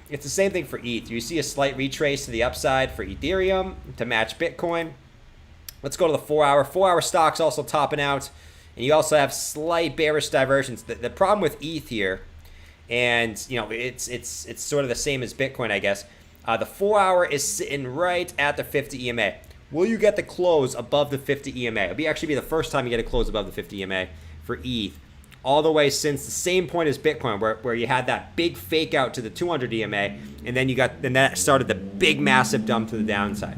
it's the same thing for ETH. You see a slight retrace to the upside for Ethereum to match Bitcoin. Let's go to the 4-hour. 4-hour stocks also topping out. And you also have slight bearish divergence. The problem with ETH here, and you know, it's sort of the same as Bitcoin, I guess. The 4-hour is sitting right at the 50 EMA. Will you get the close above the 50 EMA? It'll actually be the first time you get a close above the 50 EMA for ETH, all the way since the same point as Bitcoin, where you had that big fake out to the 200 EMA, and then that started the big massive dump to the downside,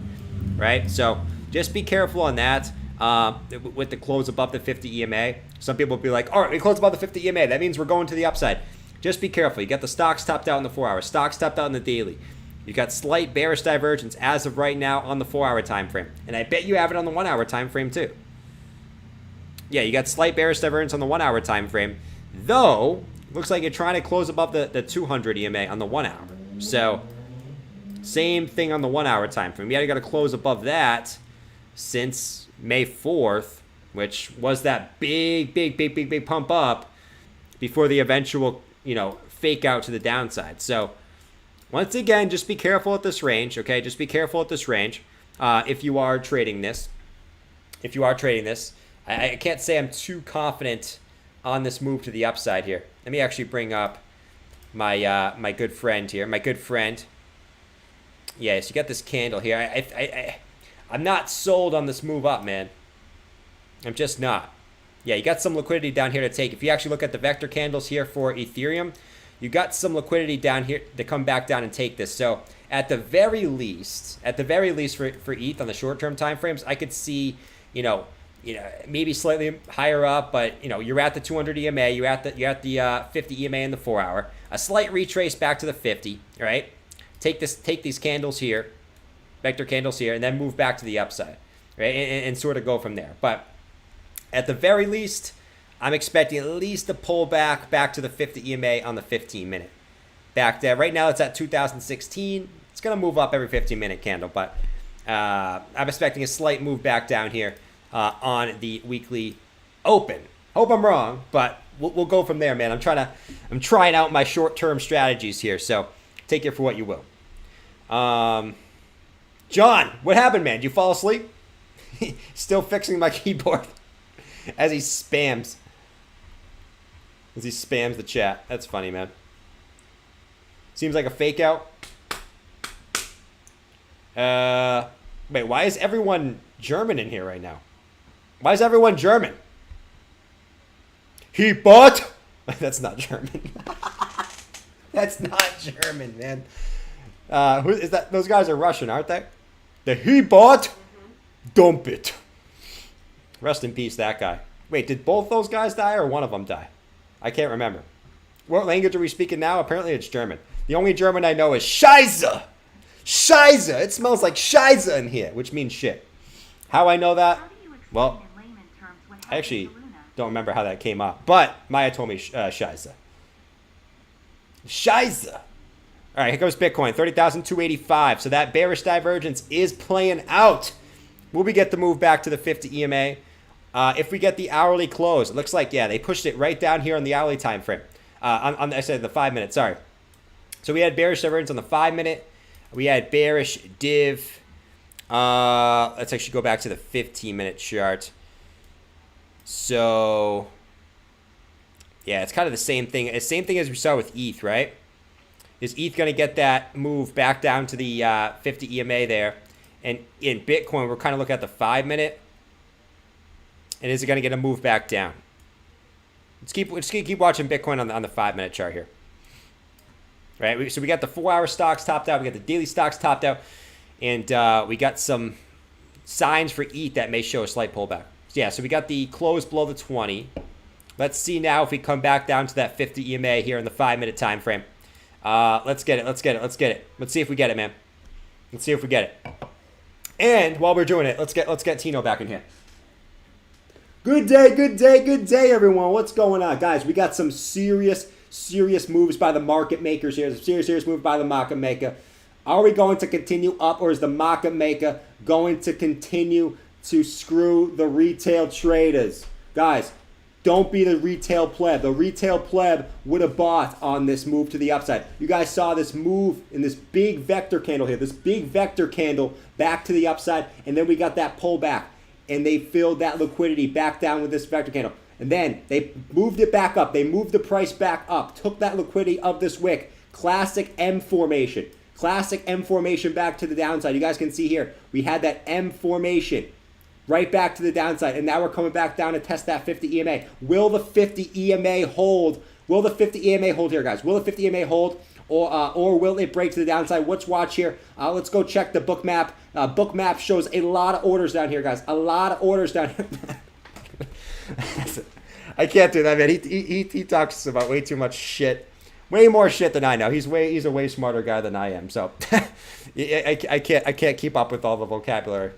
right? So just be careful on that. With the close above the 50 EMA. Some people will be like, all right, we close above the 50 EMA. That means we're going to the upside. Just be careful. You got the stocks topped out in the 4-hour. Stocks topped out in the daily. You got slight bearish divergence as of right now on the 4-hour time frame. And I bet you have it on the 1-hour time frame too. Yeah, you got slight bearish divergence on the 1-hour time frame. Though, looks like you're trying to close above the 200 EMA on the 1-hour. So, same thing on the 1-hour time frame. You got to close above that since May 4th, which was that big pump up before the eventual, you know, fake out to the downside. So once again, just be careful at this range, okay? Just be careful at this range if you are trading this. If you are trading this, I can't say I'm too confident on this move to the upside here. Let me actually bring up my my good friend here. My good friend. Yes, you got this candle here. I'm not sold on this move up, man. I'm just not. Yeah, you got some liquidity down here to take. If you actually look at the vector candles here for Ethereum, you got some liquidity down here to come back down and take this. So at the very least for ETH on the short-term time frames, I could see, you know, maybe slightly higher up, but you know, you're at the 200 EMA, you're at the 50 EMA in the 4-hour. A slight retrace back to the 50, right? Take these candles here. Vector candles here, and then move back to the upside, right? And sort of go from there. But at the very least, I'm expecting at least a pullback to the 50 EMA on the 15-minute. Back there. Right now, it's at 2016. It's going to move up every 15-minute candle, but I'm expecting a slight move back down here on the weekly open. Hope I'm wrong, but we'll go from there, man. I'm trying out my short-term strategies here, so take it for what you will. John, what happened, man? Did you fall asleep? Still fixing my keyboard as he spams the chat. That's funny, man. Seems like a fake out. Wait, why is everyone German in here right now? Why is everyone German? He bought. That's not German. That's not German, man. Who is that? Those guys are Russian, aren't they? The he bought, dump it. Rest in peace, that guy. Wait, did both those guys die or one of them die? I can't remember. What language are we speaking now? Apparently it's German. The only German I know is Scheiße. Scheiße. It smells like Scheiße in here, which means shit. How I know that? Well, I actually don't remember how that came up, but Maya told me Shiza. Shiza. All right, here goes Bitcoin, 30,285. So that bearish divergence is playing out. Will we get the move back to the 50 EMA? If we get the hourly close, it looks like, yeah, they pushed it right down here on the hourly time frame. I said the 5 minute, sorry. So we had bearish divergence on the 5 minute. We had bearish div. Let's actually go back to the 15-minute chart. So, yeah, it's kind of the same thing. Same thing as we saw with ETH, right? Is ETH going to get that move back down to the 50 EMA there? And in Bitcoin, we're kind of looking at the 5 minute. And is it going to get a move back down? Let's keep watching Bitcoin on the 5 minute chart here. Right, so we got the 4 hour stocks topped out. We got the daily stocks topped out. And we got some signs for ETH that may show a slight pullback. So yeah, so we got the close below the 20. Let's see now if we come back down to that 50 EMA here in the 5 minute time frame. Let's get it. Let's see if we get it, man. Let's see if we get it. And while we're doing it, let's get Tino back in here. Good day, everyone. What's going on, guys? We got some serious moves by the market makers here. Some serious moves by the market maker. Are we going to continue up, or is the market maker going to continue to screw the retail traders? Guys, don't be the retail pleb. The retail pleb would have bought on this move to the upside. You guys saw this move in this big vector candle here, this big vector candle back to the upside, and then we got that pullback, and they filled that liquidity back down with this vector candle. And then they moved it back up. They moved the price back up, took that liquidity of this wick. Classic M formation. Classic M formation back to the downside. You guys can see here, we had that M formation right back to the downside, and now we're coming back down to test that 50 EMA. Will the 50 EMA hold? Will the 50 EMA hold here, guys? Will the 50 EMA hold, or will it break to the downside? Let's watch here. Let's go check the book map. Book map shows a lot of orders down here, guys. A lot of orders down here. I can't do that, man. He talks about way too much shit. Way more shit than I know. He's a way smarter guy than I am. So I can't keep up with all the vocabulary.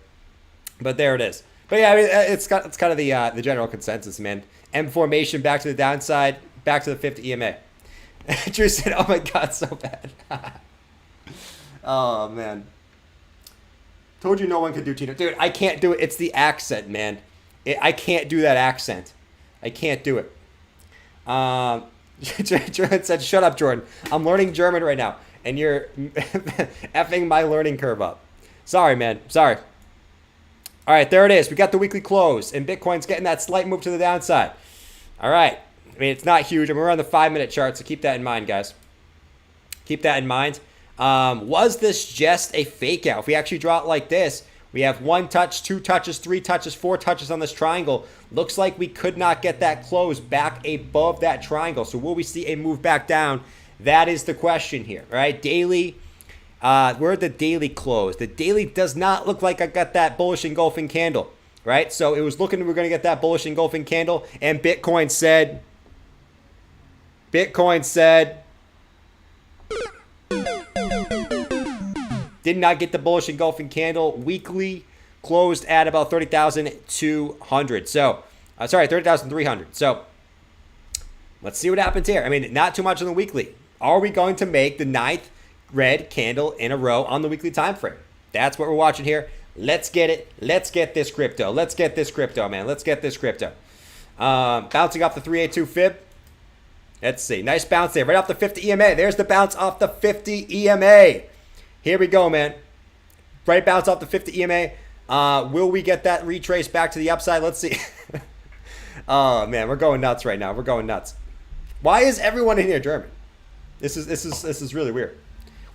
But there it is. But yeah, I mean, it's kind of the general consensus, man. M formation back to the downside, back to the 50 EMA. Drew said, "Oh my God, so bad." Oh man. Told you no one could do Tino. Dude, I can't do it. It's the accent, man. I can't do that accent. I can't do it. Jordan said, "Shut up, Jordan. I'm learning German right now, and you're effing my learning curve up." Sorry, man. Sorry. All right, there it is. We got the weekly close, and Bitcoin's getting that slight move to the downside. All right. I mean, it's not huge. I mean, we're on the 5 minute chart, so keep that in mind, guys. Keep that in mind. Was this just a fake out? If we actually draw it like this, we have 1 touch, 2 touches, 3 touches, 4 touches on this triangle. Looks like we could not get that close back above that triangle. So will we see a move back down? That is the question here, right? Daily, we're at the daily close. The daily does not look like I got that bullish engulfing candle, right? So it was looking we were going to get that bullish engulfing candle, and Bitcoin said, did not get the bullish engulfing candle. Weekly closed at about 30,200. So, 30,300. So, let's see what happens here. I mean, not too much on the weekly. Are we going to make the 9th red candle in a row on the weekly time frame? That's what we're watching here. Let's get it. Let's get this crypto. Let's get this crypto, man. Let's get this crypto. Bouncing off the 382 fib. Let's see. Nice bounce there. Right off the 50 EMA. There's the bounce off the 50 EMA. Here we go, man. Right bounce off the 50 EMA. Will we get that retrace back to the upside? Let's see. Oh, man. We're going nuts right now. We're going nuts. Why is everyone in here German? This is really weird.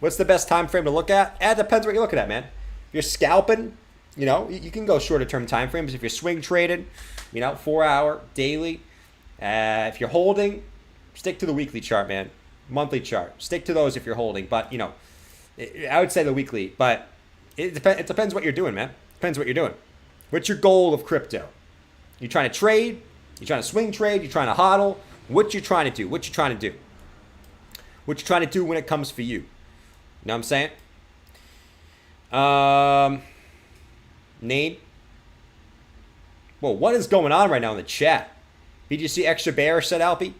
What's the best time frame to look at? It depends what you're looking at, man. If you're scalping, you can go shorter term time frames. If you're swing trading, 4 hour, daily. If you're holding, stick to the weekly chart, man. Monthly chart. Stick to those if you're holding. But, I would say the weekly. But it depends what you're doing, man. Depends what you're doing. What's your goal of crypto? You trying to trade? You trying to swing trade? You trying to hodl? What you trying to do? What you trying to do? What you trying to do when it comes for you? You know what I'm saying? Nate. Whoa, what is going on right now in the chat? Did you see extra bearish, said Alpy?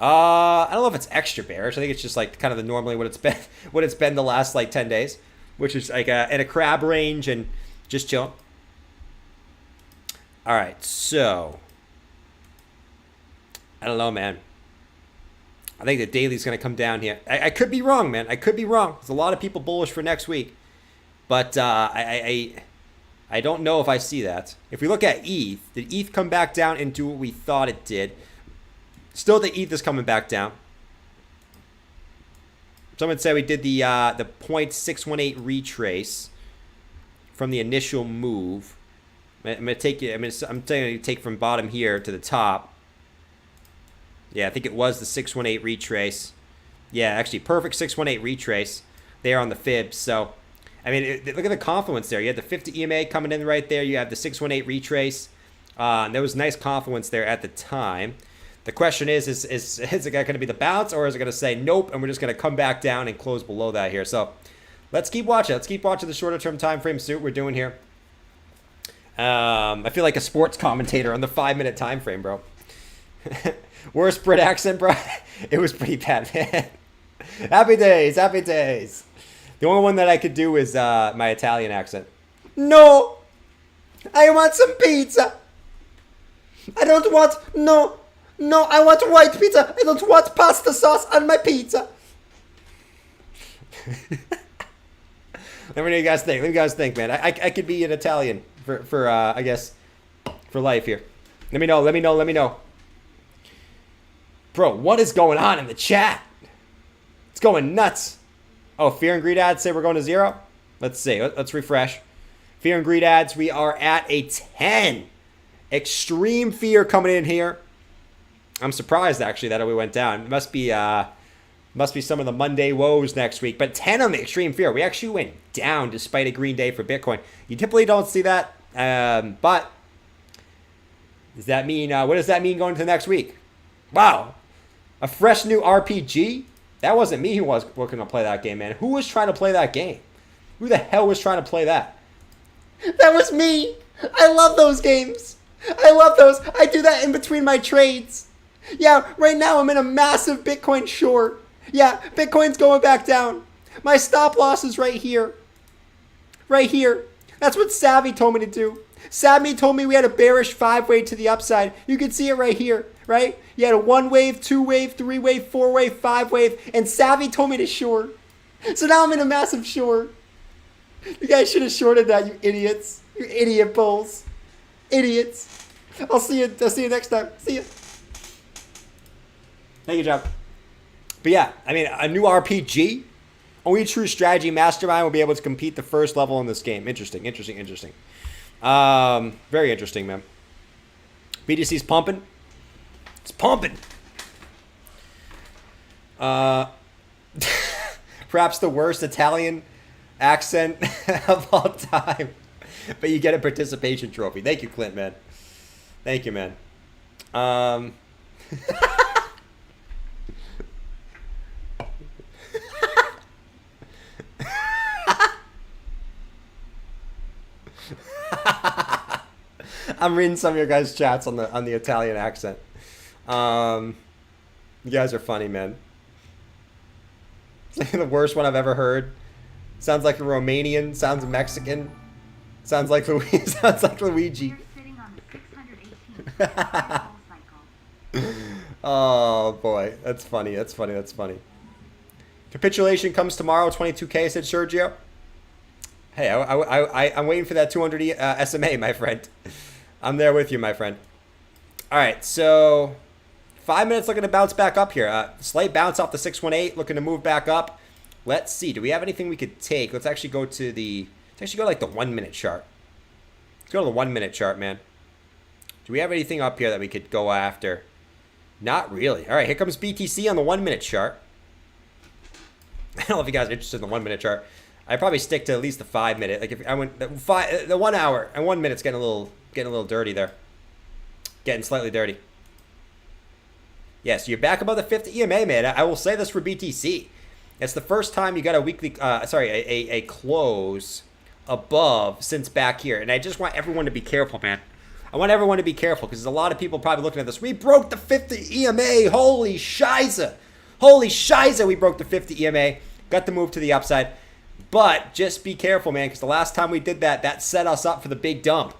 I don't know if it's extra bearish. I think it's just like kind of the normally what it's been the last like 10 days, which is like in a crab range and just chilling. All right, so I don't know, man. I think the daily's going to come down here. I could be wrong, man. I could be wrong. There's a lot of people bullish for next week, but I don't know if I see that. If we look at ETH, did ETH come back down and do what we thought it did? Still, the ETH is coming back down. Someone said we did the 0.618 retrace from the initial move. I'm gonna take it. I'm going to take from bottom here to the top. Yeah, I think it was the 618 retrace. Yeah, actually, perfect 618 retrace there on the fibs. So, I mean, look at the confluence there. You had the 50 EMA coming in right there. You have the 618 retrace. There was nice confluence there at the time. The question is it going to be the bounce, or is it going to say nope, and we're just going to come back down and close below that here? So let's keep watching. Let's keep watching the shorter term time frame. See what we're doing here. I feel like a sports commentator on the 5-minute time frame, bro. Worst Brit accent, bro. It was pretty bad, man. Happy days, happy days. The only one that I could do is my Italian accent. No, I want some pizza. I don't want, no, I want white pizza. I don't want pasta sauce on my pizza. Let me know what you guys think. Let me guys think, man. I could be an Italian for I guess, for life here. Let me know. Bro, what is going on in the chat? It's going nuts. Oh, Fear and Greed ads say we're going to 0? Let's see. Let's refresh. Fear and Greed ads, we are at a 10. Extreme fear coming in here. I'm surprised, actually, that we went down. It must be some of the Monday woes next week. But 10 on the extreme fear. We actually went down despite a green day for Bitcoin. You typically don't see that. But does that mean, what does that mean going into next week? Wow. A fresh new RPG? That wasn't me who was looking to play that game, man. Who was trying to play that game? Who the hell was trying to play that? That was me. I love those games. I love those. I do that in between my trades. Yeah, right now I'm in a massive Bitcoin short. Yeah, Bitcoin's going back down. My stop loss is right here. Right here. That's what Savvy told me to do. Savvy told me we had a bearish 5-way to the upside. You can see it right here, right? You had a 1-wave, 2-wave, 3-wave, 4-wave, 5-wave, and Savvy told me to short. So now I'm in a massive short. You guys should have shorted that, you idiots. You idiot bulls. Idiots. I'll see you next time. See ya. Thank you, Jeff. But yeah, I mean, a new RPG. Only true strategy mastermind will be able to compete the first level in this game. Interesting. Very interesting, man. BTC's pumping. It's pumping. Perhaps the worst Italian accent of all time. But you get a participation trophy. Thank you, Clint, man. Thank you, man. I'm reading some of your guys' chats on the Italian accent. You guys are funny, man. The worst one I've ever heard. Sounds like a Romanian. Sounds Mexican. Sounds like Luigi. Sounds like Luigi. You're sitting on the 618th cycle. Oh boy, that's funny. That's funny. Capitulation comes tomorrow. 22K, said Sergio. Hey, I'm waiting for that 200 SMA, my friend. I'm there with you, my friend. All right, so 5 minutes looking to bounce back up here. Slight bounce off the 618, looking to move back up. Let's see. Do we have anything we could take? Let's actually go to like the 1 minute chart. Let's go to the 1 minute chart, man. Do we have anything up here that we could go after? Not really. All right, here comes BTC on the 1 minute chart. I don't know if you guys are interested in the 1 minute chart. I'd probably stick to at least the 5 minute. Like if I went the 1 hour and 1 minute's getting a little dirty there. Getting slightly dirty. Yes, you're back above the 50 EMA, man. I will say this for BTC. It's the first time you got a weekly, a close above since back here. And I just want everyone to be careful, man. I want everyone to be careful because there's a lot of people probably looking at this. We broke the 50 EMA. Holy shiza. Holy shiza, we broke the 50 EMA. Got the move to the upside. But just be careful, man, because the last time we did that, that set us up for the big dump.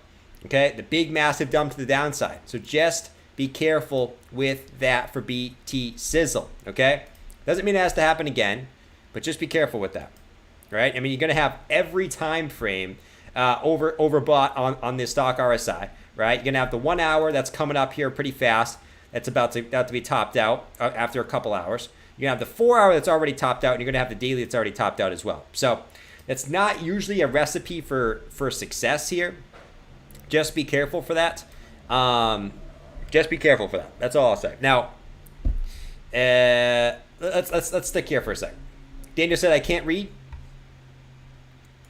Okay? The big, massive dump to the downside. So just be careful with that for BT Sizzle. Okay? Doesn't mean it has to happen again, but just be careful with that. Right? I mean, you're going to have every time frame overbought on this stock RSI. Right? You're going to have the 1 hour that's coming up here pretty fast. That's about to be topped out after a couple hours. You're going to have the 4 hour that's already topped out, and you're going to have the daily that's already topped out as well. So that's not usually a recipe for success here. Just be careful for that. Just be careful for that. That's all I'll say. Now, let's stick here for a sec. Daniel said I can't read.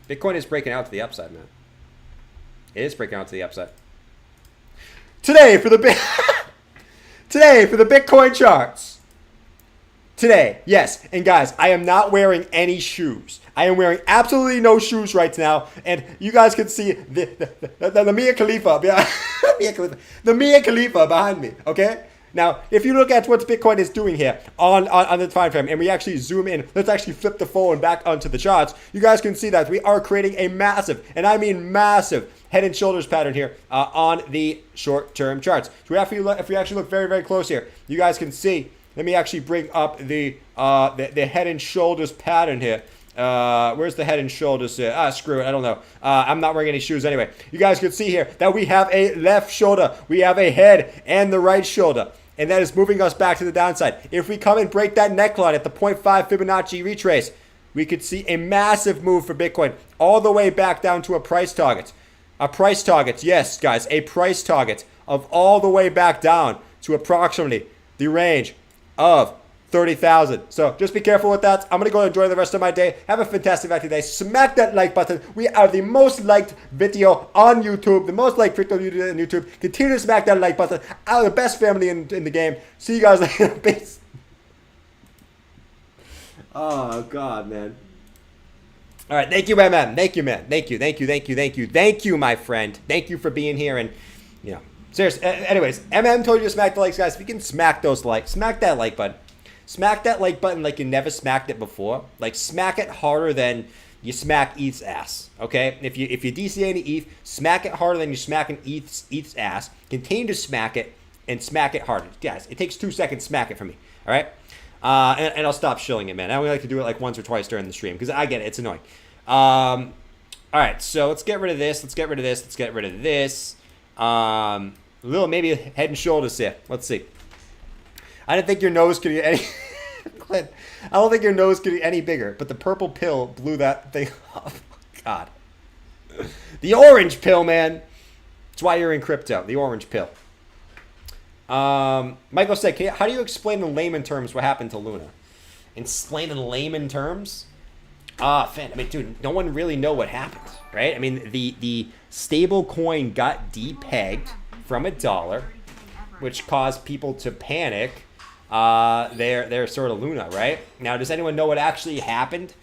Bitcoin is breaking out to the upside, man. It is breaking out to the upside. Today for the Bitcoin charts. Today, yes. And guys, I am not wearing any shoes. I am wearing absolutely no shoes right now. And you guys can see the Mia Khalifa, the Mia Khalifa behind me, okay? Now, if you look at what Bitcoin is doing here on the time frame, and we actually zoom in, let's actually flip the phone back onto the charts, you guys can see that we are creating a massive, and I mean massive, head and shoulders pattern here on the short-term charts. So if we actually look very, very close here, you guys can see. Let me actually bring up the head and shoulders pattern here. Where's the head and shoulders here? Screw it. I don't know. I'm not wearing any shoes anyway. You guys can see here that we have a left shoulder. We have a head and the right shoulder. And that is moving us back to the downside. If we come and break that neckline at the 0.5 Fibonacci retrace, we could see a massive move for Bitcoin all the way back down to a price target. A price target, yes, guys, a price target of all the way back down to approximately the range of 30,000. So just be careful with that. I'm going to go enjoy the rest of my day. Have a fantastic active day. Smack that like button. We are the most liked video on YouTube. The most liked crypto video on YouTube. Continue to smack that like button. Our the best family in the game. See you guys later. Peace. Oh, God, man. All right. Thank you, man. Thank you, man. Thank you. Thank you, my friend. Thank you for being here. And, you know, seriously. Anyways, told you to smack the likes, guys. If you can smack those likes, smack that like button. Smack that like button like you never smacked it before. Like, smack it harder than you smack ETH's ass, okay? If you DCA any ETH, smack it harder than you smack an ETH's ass. Continue to smack it and smack it harder. Guys, it takes 2 seconds. Smack it for me, all right? And I'll stop shilling it, man. I only like to do it like once or twice during the stream because I get it. It's annoying. All right, so let's get rid of this. Let's get rid of this. Little maybe head and shoulders here. Let's see. I didn't think your nose could get any. Clint, I don't think your nose could get any bigger, but the purple pill blew that thing off. God. The orange pill, man. That's why you're in crypto. The orange pill. Michael said, how do you explain in layman terms what happened to Luna? Explain in layman terms? Fan. I mean, dude, no one really know what happened, right? I mean, the stable coin got depegged from $1, which caused people to panic. Their sort of Luna, right? Now, does anyone know what actually happened?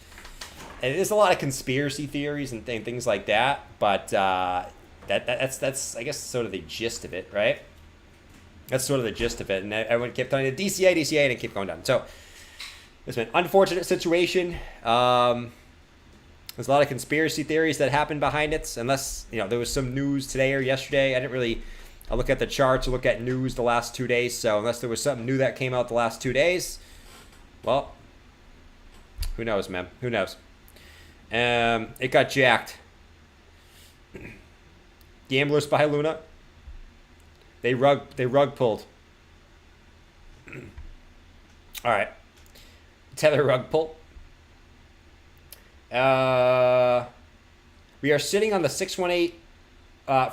And there's a lot of conspiracy theories and things like that, but that's I guess sort of the gist of it, right? That's sort of the gist of it, and everyone kept telling it DCA, and it kept going down. So it's been an unfortunate situation. There's a lot of conspiracy theories that happened behind it, unless there was some news today or yesterday. I look at the charts, I look at news the last 2 days. So unless there was something new that came out the last 2 days, well, who knows, man? Who knows? It got jacked. Gamblers buy Luna. They rug pulled. All right. Tether rug pull. We are sitting on the 618.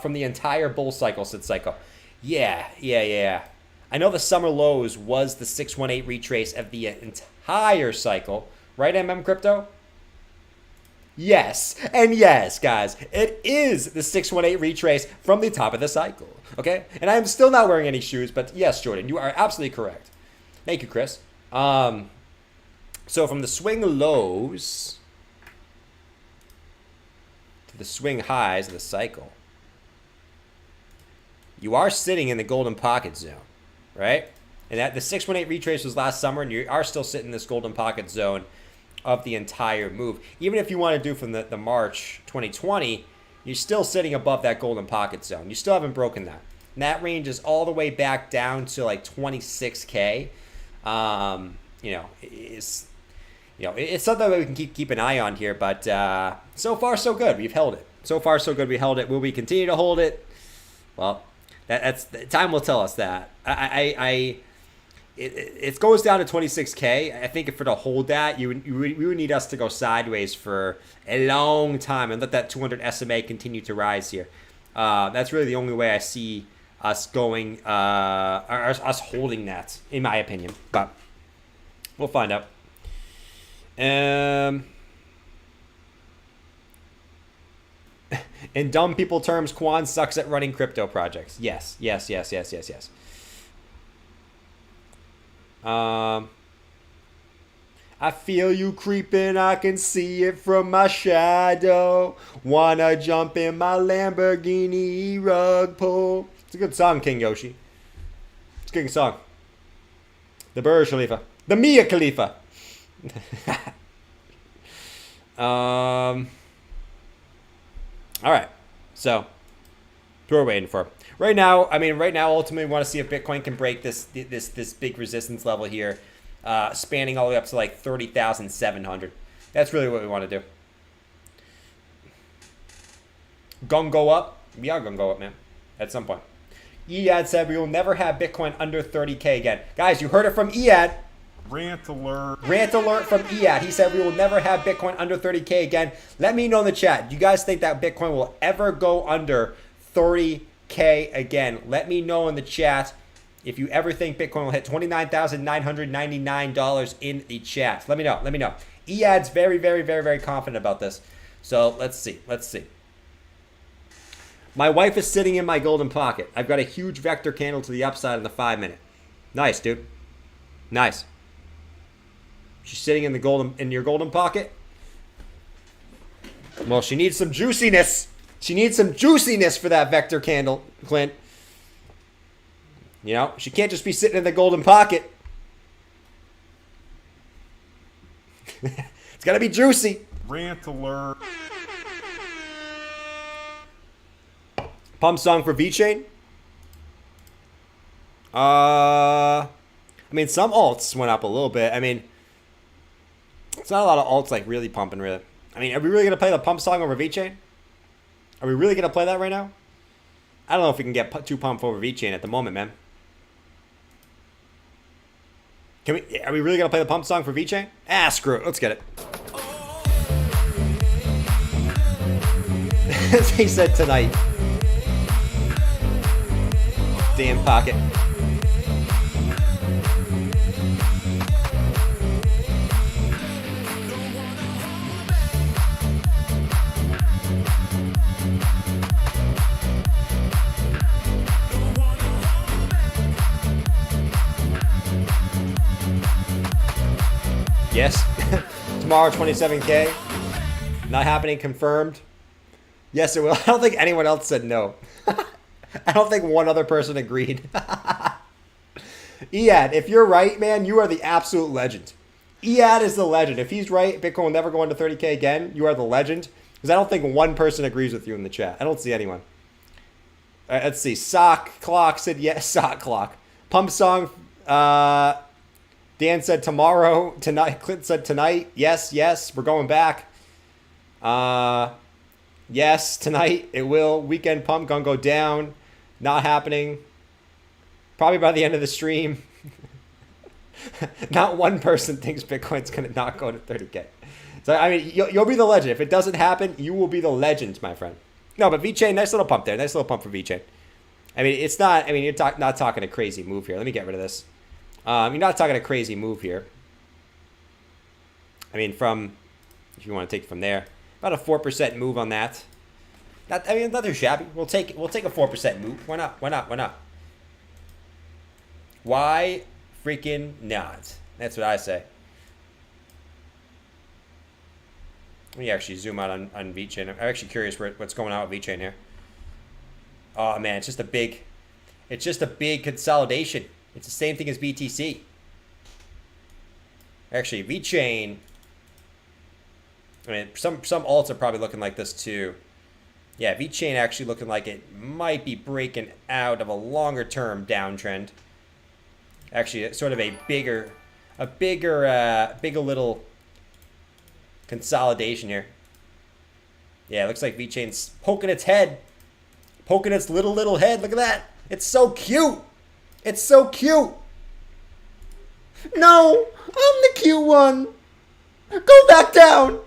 From the entire bull cycle, said Psycho. Yeah. I know the summer lows was the 618 retrace of the entire cycle. Right, Crypto? Yes. And yes, guys, it is the 618 retrace from the top of the cycle. Okay? And I am still not wearing any shoes, but yes, Jordan, you are absolutely correct. Thank you, Chris. So from the swing lows to the swing highs of the cycle, you are sitting in the golden pocket zone, right? And that the 618 retrace was last summer, and you are still sitting in this golden pocket zone of the entire move. Even if you want to do from the March 2020, you're still sitting above that golden pocket zone. You still haven't broken that. And that range is all the way back down to like 26K. It's something that we can keep an eye on here. But so far, so good. We've held it. So far, so good. We held it. Will we continue to hold it? Well, that's time will tell us that. It goes down to 26K. I think if for to hold that, we would need us to go sideways for a long time and let that 200 SMA continue to rise here. That's really the only way I see us going, us holding that, in my opinion. But we'll find out. In dumb people terms, Quan sucks at running crypto projects. Yes. I feel you creeping, I can see it from my shadow. Wanna jump in my Lamborghini rug pull. It's a good song, King Yoshi. It's a good song. The Burj Khalifa. The Mia Khalifa. All right. So, what we're waiting for. Right now, ultimately, we want to see if Bitcoin can break this big resistance level here, spanning all the way up to like 30,700. That's really what we want to do. Gonna go up? We are gonna go up, man. At some point. Ead said we will never have Bitcoin under 30K again. Guys, you heard it from Ead. Rant alert. Rant alert from Ead. He said we will never have Bitcoin under 30K again. Let me know in the chat. Do you guys think that Bitcoin will ever go under 30K again? Let me know in the chat if you ever think Bitcoin will hit $29,999 in the chat. Let me know. Let me know. Ead's very, very, very, very confident about this. So let's see. Let's see. My wife is sitting in my golden pocket. I've got a huge vector candle to the upside in the 5 minute. Nice, dude. Nice. She's sitting in your golden pocket. Well, she needs some juiciness. She needs some juiciness for that vector candle, Clint. You know, she can't just be sitting in the golden pocket. It's got to be juicy. Rant alert. Pump song for VeChain. I mean, some alts went up a little bit. I mean, it's not a lot of alts like really pumping, really. I mean, are we really going to play the pump song over VeChain? Are we really going to play that right now? I don't know if we can get too pumped over VeChain at the moment, man. Are we really going to play the pump song for VeChain? Ah, screw it. Let's get it. As he said tonight. Damn pocket. Yes. Tomorrow, 27K. Not happening, confirmed. Yes, it will. I don't think anyone else said no. I don't think one other person agreed. Ead, if you're right, man, you are the absolute legend. Ead is the legend. If he's right, Bitcoin will never go into 30K again. You are the legend. Because I don't think one person agrees with you in the chat. I don't see anyone. All right, let's see. Sock Clock said yes. Sock Clock. Pump song. Dan said tomorrow. Tonight. Clint said tonight. Yes, yes. We're going back. Yes, tonight it will. Weekend pump gonna go down. Not happening. Probably by the end of the stream. Not one person thinks Bitcoin's gonna not go to 30K. So I mean, you'll be the legend. If it doesn't happen, you will be the legend, my friend. No, but VeChain, nice little pump there. Nice little pump for VeChain. I mean, it's not. I mean, you're not talking a crazy move here. Let me get rid of this. You're not talking a crazy move here. I mean, if you want to take it from there, about a 4% move on that. Not too shabby. We'll take a 4% move. Why not? Why not? Why not? Why freaking not? That's what I say. Let me actually zoom out on VeChain. I'm actually curious what's going on with VeChain here. Oh man, it's just a big It's just a big consolidation. It's the same thing as BTC. Actually, VeChain. I mean, some alts are probably looking like this too. Yeah, VeChain actually looking like it might be breaking out of a longer term downtrend. Actually, it's sort of a bigger little consolidation here. Yeah, it looks like VeChain's poking its head. Poking its little head. Look at that. It's so cute. It's so cute. No, I'm the cute one. Go back down.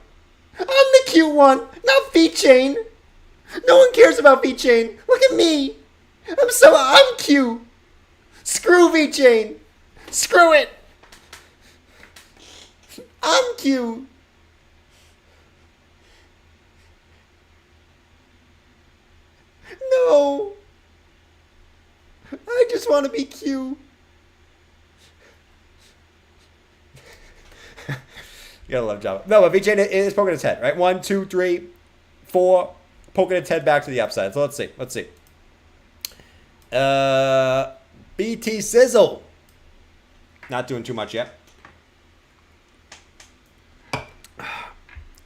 I'm the cute one, not VeChain. No one cares about VeChain. Look at me. I'm cute. Screw VeChain. Screw it. I'm cute. No. I just want to be cute. You gotta love Java. No, but VeChain is poking its head, right? 1, 2, 3, 4, poking its head back to the upside. So let's see. BT Sizzle. Not doing too much yet.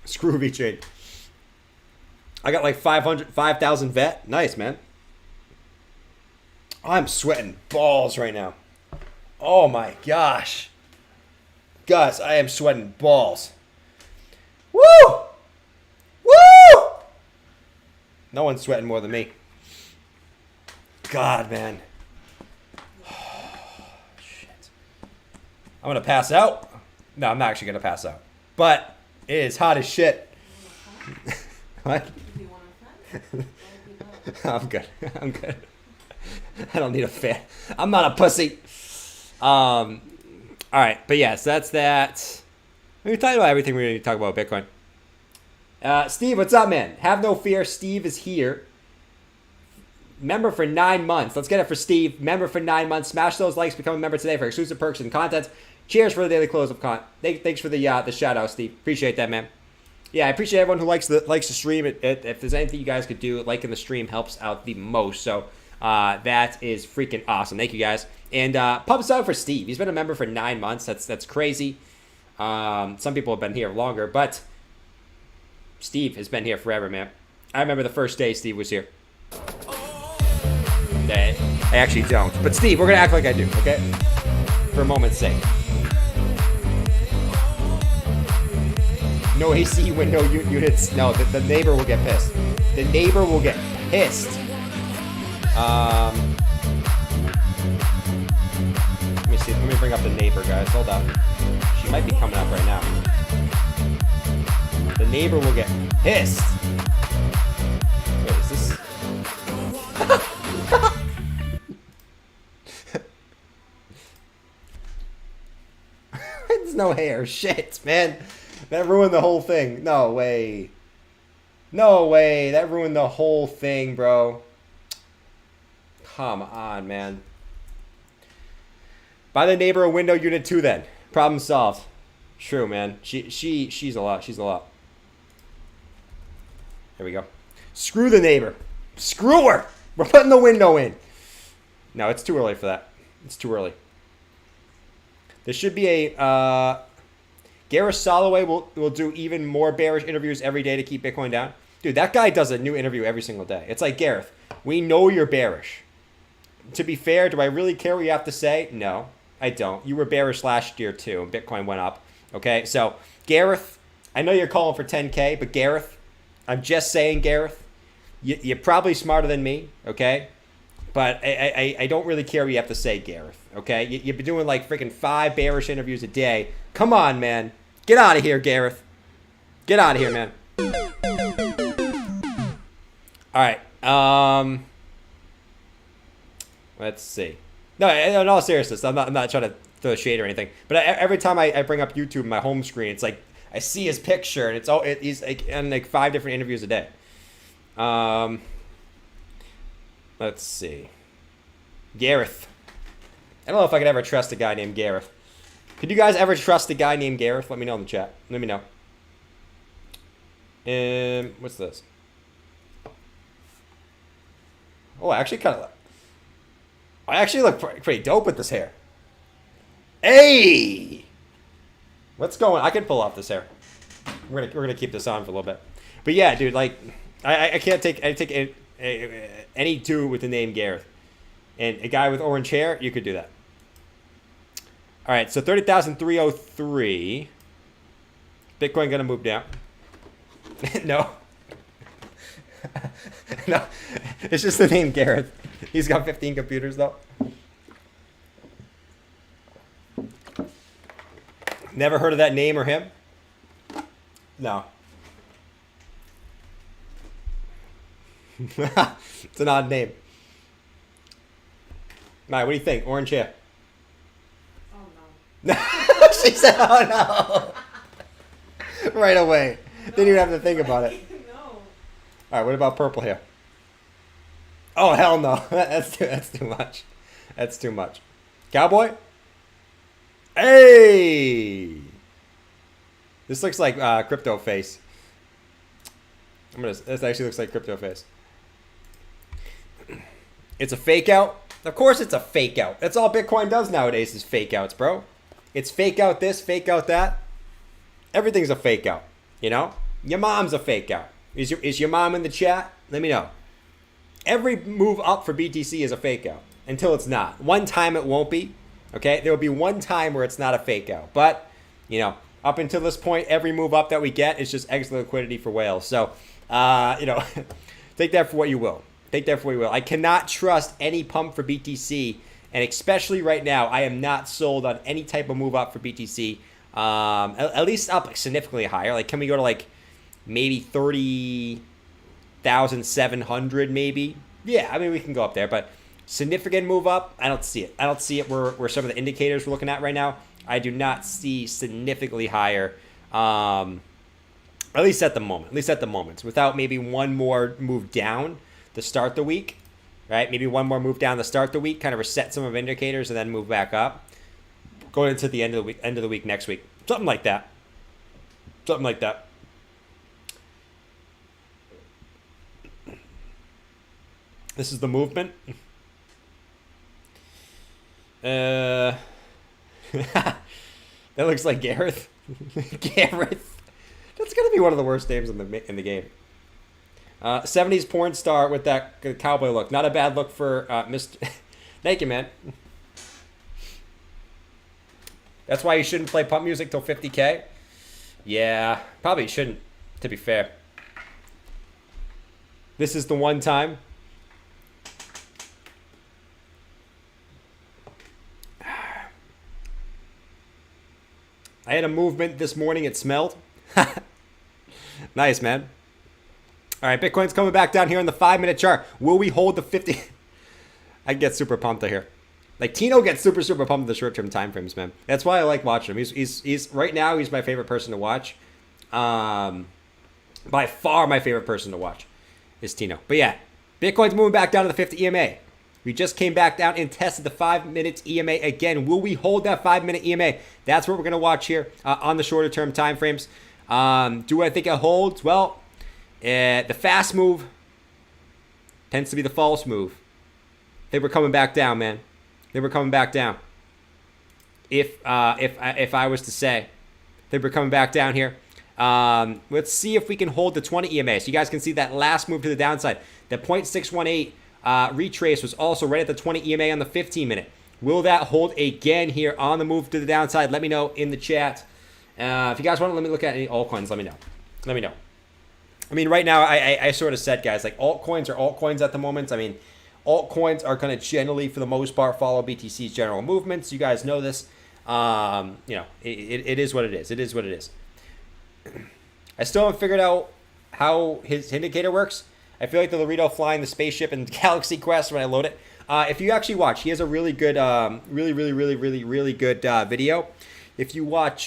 Screw VeChain. I got like 5,000 vet. Nice, man. I'm sweating balls right now. Oh my gosh. Guys, I am sweating balls. Woo! Woo! No one's sweating more than me. God, man. Shit. I'm going to pass out. No, I'm not actually going to pass out. But it is hot as shit. What? I'm good. I'm good. I don't need a fan. I'm not a pussy. All right, but yes, that's that. We're talking about everything we need to talk about Bitcoin. Steve, what's up, man? Have no fear. Steve is here. Member for 9 months. Let's get it for Steve. Member for 9 months. Smash those likes. Become a member today for exclusive perks and content. Cheers for the daily close of content. Thanks for the shout out, Steve. Appreciate that, man. Yeah, I appreciate everyone who likes the stream. If there's anything you guys could do, liking the stream helps out the most. So that is freaking awesome. Thank you, guys. And pubs out for Steve. He's been a member for 9 months. That's crazy. Some people have been here longer, but Steve has been here forever, man. I remember the first day Steve was here. I actually don't. But Steve, we're going to act like I do, okay? For a moment's sake. No AC window units. No, the neighbor will get pissed. The neighbor will get pissed. Let me see. Let me bring up the neighbor, guys. Hold on. She might be coming up right now. The neighbor will get pissed. Wait, is this? There's no hair. Shit, man. That ruined the whole thing. No way. No way. That ruined the whole thing, bro. Come on, man. Buy the neighbor a window unit too, then. Problem solved. True, man. She's a lot. She's a lot. There we go. Screw the neighbor. Screw her. We're putting the window in. No, it's too early for that. It's too early. There should be a... Gareth Soloway will do even more bearish interviews every day to keep Bitcoin down. Dude, that guy does a new interview every single day. It's like, Gareth, we know you're bearish. To be fair, do I really care what you have to say? No, I don't. You were bearish last year too, and Bitcoin went up. Okay, so Gareth, I know you're calling for 10K, but Gareth, I'm just saying, Gareth, you're probably smarter than me, okay? But I don't really care what you have to say, Gareth, okay? You've been doing like freaking 5 bearish interviews a day. Come on, man. Get out of here, Gareth. Get out of here, man. All right. Let's see. No, in all seriousness, I'm not trying to throw shade or anything. But every time I bring up YouTube in my home screen, it's like I see his picture, and he's like in like 5 different interviews a day. Let's see. Gareth. I don't know if I could ever trust a guy named Gareth. Could you guys ever trust a guy named Gareth? Let me know in the chat. Let me know. What's this? Oh, I actually kind of... I actually look pretty dope with this hair. Hey! What's going on? I can pull off this hair. We're gonna keep this on for a little bit. But yeah, dude, like, I can't take any dude with the name Gareth. And a guy with orange hair, you could do that. All right, so 30,303. Bitcoin gonna move down. No. No. It's just the name Gareth. He's got 15 computers, though. Never heard of that name or him? No. It's an odd name. All right, what do you think? Orange hair. Oh no. She said, oh no. Right away. Didn't even have to think about it. No. All right, what about purple hair? Oh, hell no. That's too much. That's too much. Cowboy? Hey! This looks like crypto face. This actually looks like crypto face. It's a fake out. Of course it's a fake out. That's all Bitcoin does nowadays is fake outs, bro. It's fake out this, fake out that. Everything's a fake out, you know? Your mom's a fake out. Is your mom in the chat? Let me know. Every move up for BTC is a fake out until it's not. One time it won't be, okay? There will be one time where it's not a fake out. But, you know, up until this point, every move up that we get is just extra liquidity for whales. So, you know, take that for what you will. Take that for what you will. I cannot trust any pump for BTC, and especially right now, I am not sold on any type of move up for BTC. At least up significantly higher. Like, can we go to like maybe 30,700 maybe? Yeah, I mean, we can go up there, but significant move up, I don't see it. I don't see it where some of the indicators we're looking at right now. I do not see significantly higher, at least at the moment. At least at the moment. Without maybe one more move down to start the week, right? Maybe one more move down to start the week, kind of reset some of indicators and then move back up. Going into the end of the week next week. Something like that. Something like that. This is the movement. That looks like Gareth. Gareth. That's gonna be one of the worst names in the game. 70s porn star with that cowboy look. Not a bad look for Mr. Thank you, man. That's why you shouldn't play pump music till 50K? Yeah, probably shouldn't, to be fair. This is the one time. I had a movement this morning. It smelled. Nice, man. All right, Bitcoin's coming back down here on the 5-minute chart. Will we hold the 50? I get super pumped here. Like, Tino gets super pumped in the short-term time frames, man. That's why I like watching him. He's right now, he's my favorite person to watch. By far my favorite person to watch is Tino. But yeah, Bitcoin's moving back down to the 50 EMA. We just came back down and tested the 5-minute EMA again. Will we hold that 5-minute EMA? That's what we're going to watch here on the shorter-term time frames. Do I think it holds? Well, the fast move tends to be the false move. They were coming back down, man. They were coming back down. If I was to say, they were coming back down here. Let's see if we can hold the 20 EMA. So you guys can see that last move to the downside. The 0.618 retrace was also right at the 20 EMA on the 15-minute. Will that hold again here on the move to the downside? Let me know in the chat. If you guys want to let me look at any altcoins, let me know. Let me know. I mean, right now, I sort of said, guys, like altcoins are altcoins at the moment. I mean, altcoins are going to generally, for the most part, follow BTC's general movements. You guys know this. You know, it is what it is. It is what it is. I still haven't figured out how his indicator works. I feel like the Laredo flying the spaceship in Galaxy Quest when I load it. If you actually watch, he has a really good, really good video. If you watch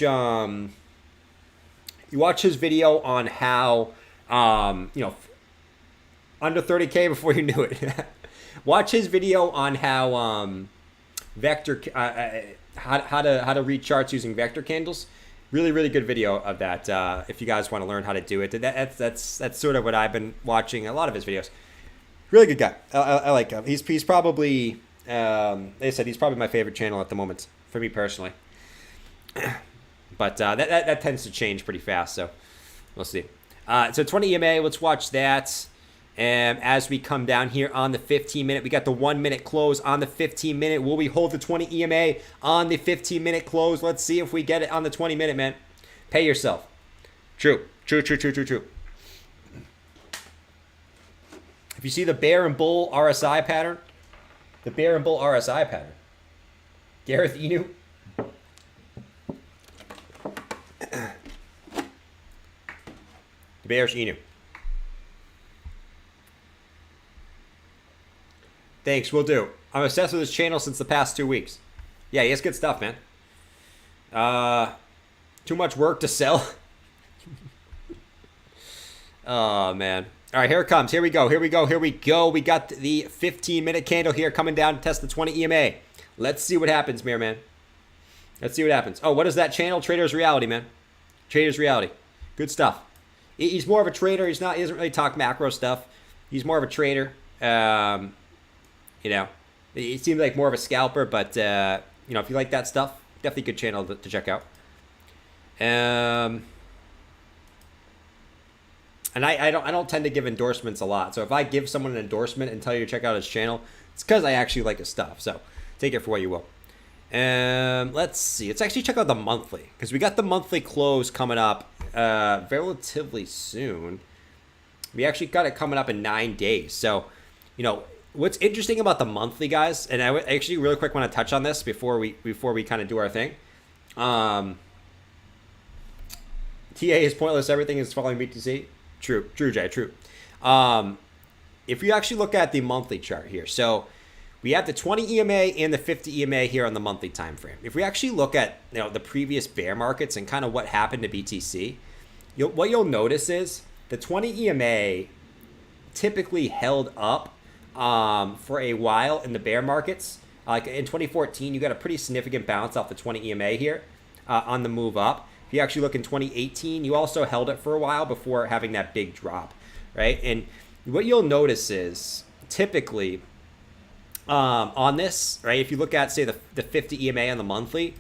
his video on how, you know, under 30K before you knew it. Watch his video on how vector, how to read charts using vector candles. Really good video of that. If you guys want to learn how to do it, that's sort of what I've been watching a lot of his videos. Really good guy. I like him. He's probably They said he's probably my favorite channel at the moment for me personally. But that tends to change pretty fast, so we'll see. So 20 EMA, let's watch that. And as we come down here on the 15-minute, we got the 1 minute close on the 15-minute. Will we hold the 20 EMA on the 15-minute close? Let's see if we get it on the 20-minute, man. Pay yourself. True. If you see the bear and bull RSI pattern, Gareth Inu. The bearish Inu. Thanks, will do. I'm obsessed with his channel since the past 2 weeks. Yeah, he has good stuff, man. Too much work to sell. Oh, man. All right, here it comes. Here we go. We got the 15-minute candle here coming down to test the 20 EMA. Let's see what happens, Mirror Man. Let's see what happens. Oh, what is that channel? Trader's Reality, man. Trader's Reality. Good stuff. He's more of a trader. He doesn't really talk macro stuff. He's more of a trader. You know, he seems like more of a scalper, but you know, if you like that stuff, definitely a good channel to check out. And I don't tend to give endorsements a lot. So if I give someone an endorsement and tell you to check out his channel, it's because I actually like his stuff. So take it for what you will. Let's see. Let's actually check out the monthly, because we got the monthly close coming up relatively soon. We actually got it coming up in 9 days. So, you know, what's interesting about the monthly, guys, and I actually really quick want to touch on this before we kind of do our thing. TA is pointless. Everything is following BTC. True, Jay, true. If you actually look at the monthly chart here, so we have the 20 EMA and the 50 EMA here on the monthly time frame. If we actually look at, you know, the previous bear markets and kind of what happened to BTC, what you'll notice is the 20 EMA typically held up for a while in the bear markets. Like in 2014, you got a pretty significant bounce off the 20 EMA here on the move up. If you actually look in 2018, you also held it for a while before having that big drop, right? And what you'll notice is typically on this, right, if you look at, say, the 50 EMA on the monthly,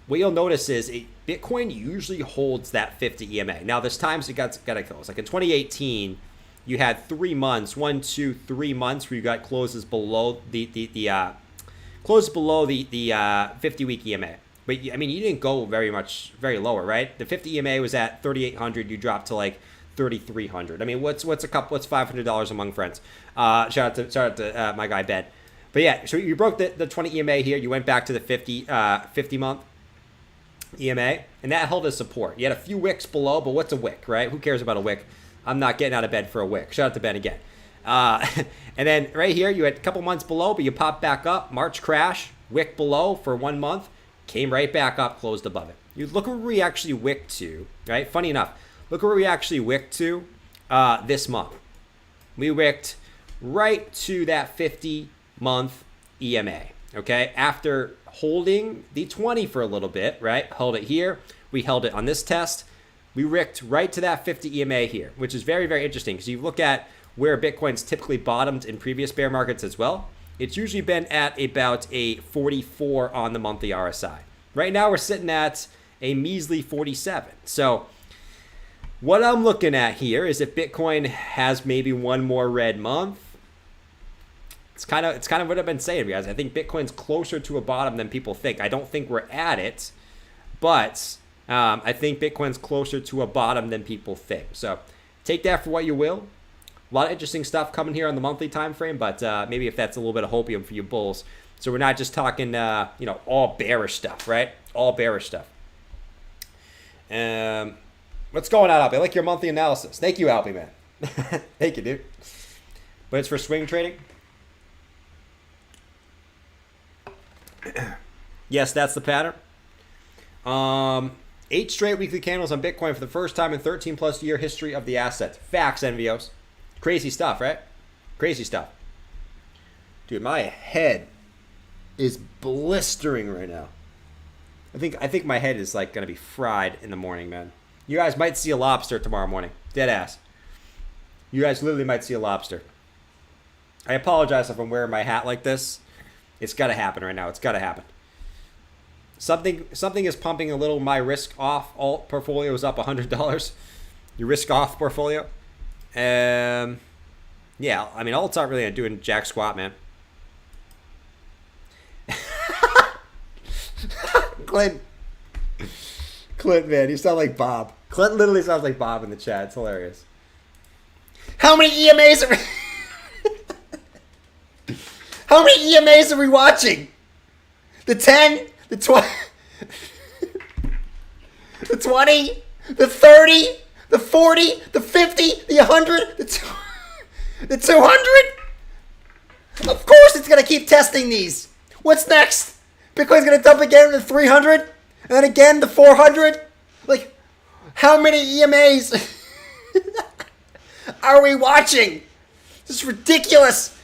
what you'll notice is Bitcoin usually holds that 50 EMA. Now, there's times it got to close. Like in 2018, you had 3 months, 3 months where you got closes below the 50-week EMA. But I mean, you didn't go very lower, right? The 50 EMA was at 3,800. You dropped to like 3,300. I mean, what's $500 among friends? Shout out to my guy Ben. But yeah, so you broke the 20 EMA here. You went back to the 50 month EMA, and that held as support. You had a few wicks below, but what's a wick, right? Who cares about a wick? I'm not getting out of bed for a wick. Shout out to Ben again. And then right here, you had a couple months below, but you popped back up. March crash, wick below for 1 month, came right back up, closed above it. You look where we actually wicked to, right? Funny enough, look where we actually wicked to this month. We wicked right to that 50-month EMA, okay? After holding the 20 for a little bit, right? Held it here. We held it on this test. We wicked right to that 50 EMA here, which is very, very interesting because you look at where Bitcoin's typically bottomed in previous bear markets as well. It's usually been at about a 44 on the monthly RSI. Right now we're sitting at a measly 47. So what I'm looking at here is if Bitcoin has maybe one more red month, it's kind of what I've been saying, guys. I think Bitcoin's closer to a bottom than people think. I don't think we're at it, but I think Bitcoin's closer to a bottom than people think. So take that for what you will. A lot of interesting stuff coming here on the monthly time frame, but maybe if that's a little bit of hopium for you bulls. So we're not just talking, all bearish stuff, right? All bearish stuff. What's going on, Albie? I like your monthly analysis. Thank you, Albie, man. Thank you, dude. But it's for swing trading? Yes, that's the pattern. 8 straight weekly candles on Bitcoin for the first time in 13-plus year history of the asset. Facts, NVOs. Crazy stuff, right? Crazy stuff. Dude, my head is blistering right now. I think my head is like gonna be fried in the morning, man. You guys might see a lobster tomorrow morning. Dead ass. You guys literally might see a lobster. I apologize if I'm wearing my hat like this. It's got to happen right now. It's got to happen. Something is pumping a little. My risk off alt portfolio is up $100. Your risk off portfolio. Yeah, I mean, alts aren't really doing jack squat, man. Clint, man, you sound like Bob. Clint literally sounds like Bob in the chat. It's hilarious. How many EMAs are How many EMAs are we watching? The 10, the 20, the 20, the 30, the 40, the 50, the 100, the 200? Of course it's going to keep testing these. What's next? Bitcoin's going to dump again to 300? And then again to 400? Like, how many EMAs are we watching? This is ridiculous.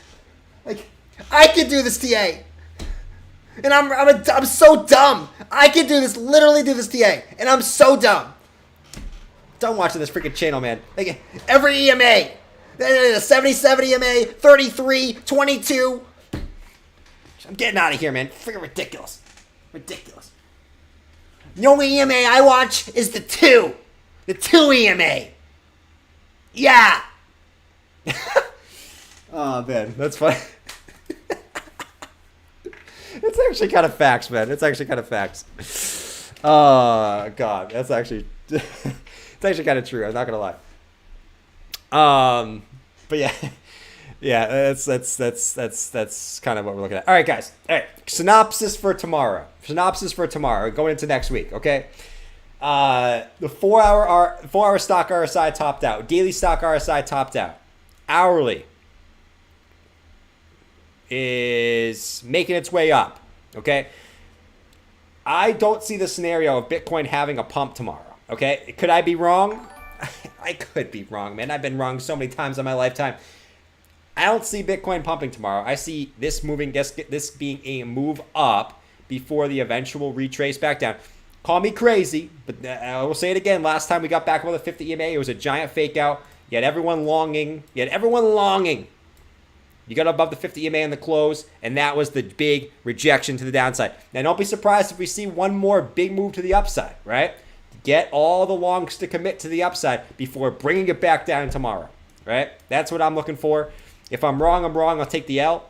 Like, I could do this TA. And I'm so dumb. I could do this, literally do this TA. And I'm so dumb. Done watching this freaking channel, man. Like, every EMA. 77 EMA, 33, 22. I'm getting out of here, man. Freaking ridiculous. Ridiculous. The only EMA I watch is the 2. The 2 EMA. Yeah. Oh, man. That's funny. It's actually kind of facts, man. It's actually kind of facts. Oh, God. That's actually... it's actually kind of true. I'm not going to lie. But yeah. Yeah, that's kind of what we're looking at. All right, guys. All right. Synopsis for tomorrow. Going into next week, okay? The 4-hour stock RSI topped out. Daily stock RSI topped out. Hourly is making its way up, okay? I don't see the scenario of Bitcoin having a pump tomorrow, okay? Could I be wrong? I could be wrong, man. I've been wrong so many times in my lifetime. I don't see Bitcoin pumping tomorrow. I see this being a move up before the eventual retrace back down. Call me crazy, but I will say it again. Last time we got back above the 50 EMA, it was a giant fake out. You had everyone longing. You got above the 50 EMA in the close, and that was the big rejection to the downside. Now, don't be surprised if we see one more big move to the upside, right? Get all the longs to commit to the upside before bringing it back down tomorrow, right? That's what I'm looking for. If I'm wrong, I'm wrong. I'll take the L.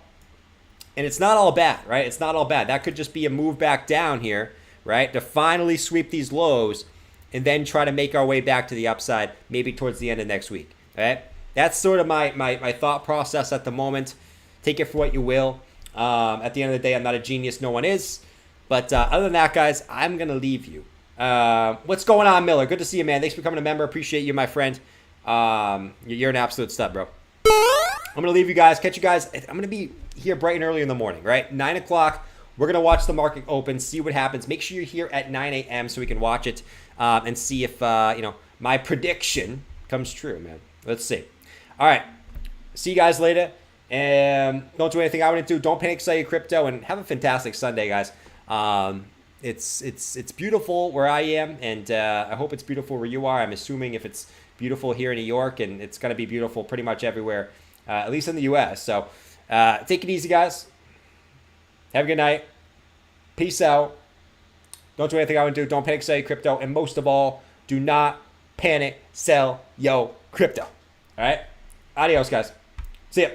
And it's not all bad, right? It's not all bad. That could just be a move back down here, right? To finally sweep these lows and then try to make our way back to the upside maybe towards the end of next week, right? That's sort of my thought process at the moment. Take it for what you will. At the end of the day, I'm not a genius. No one is. But other than that, guys, I'm going to leave you. What's going on, Miller? Good to see you, man. Thanks for becoming a member. Appreciate you, my friend. You're an absolute stud, bro. I'm going to leave you guys. Catch you guys. I'm going to be here bright and early in the morning, right? 9 o'clock. We're going to watch the market open, see what happens. Make sure you're here at 9 a.m. so we can watch it and see if, my prediction comes true, man. Let's see. All right. See you guys later. And don't do anything I wouldn't do. Don't panic, sell your crypto, and have a fantastic Sunday, guys. It's beautiful where I am, and I hope it's beautiful where you are. I'm assuming if it's beautiful here in New York, and it's going to be beautiful pretty much everywhere, at least in the U.S. So take it easy, guys. Have a good night. Peace out. Don't do anything I wouldn't do. Don't panic, sell your crypto, and most of all, do not panic, sell yo crypto. All right? Adios, guys. See ya.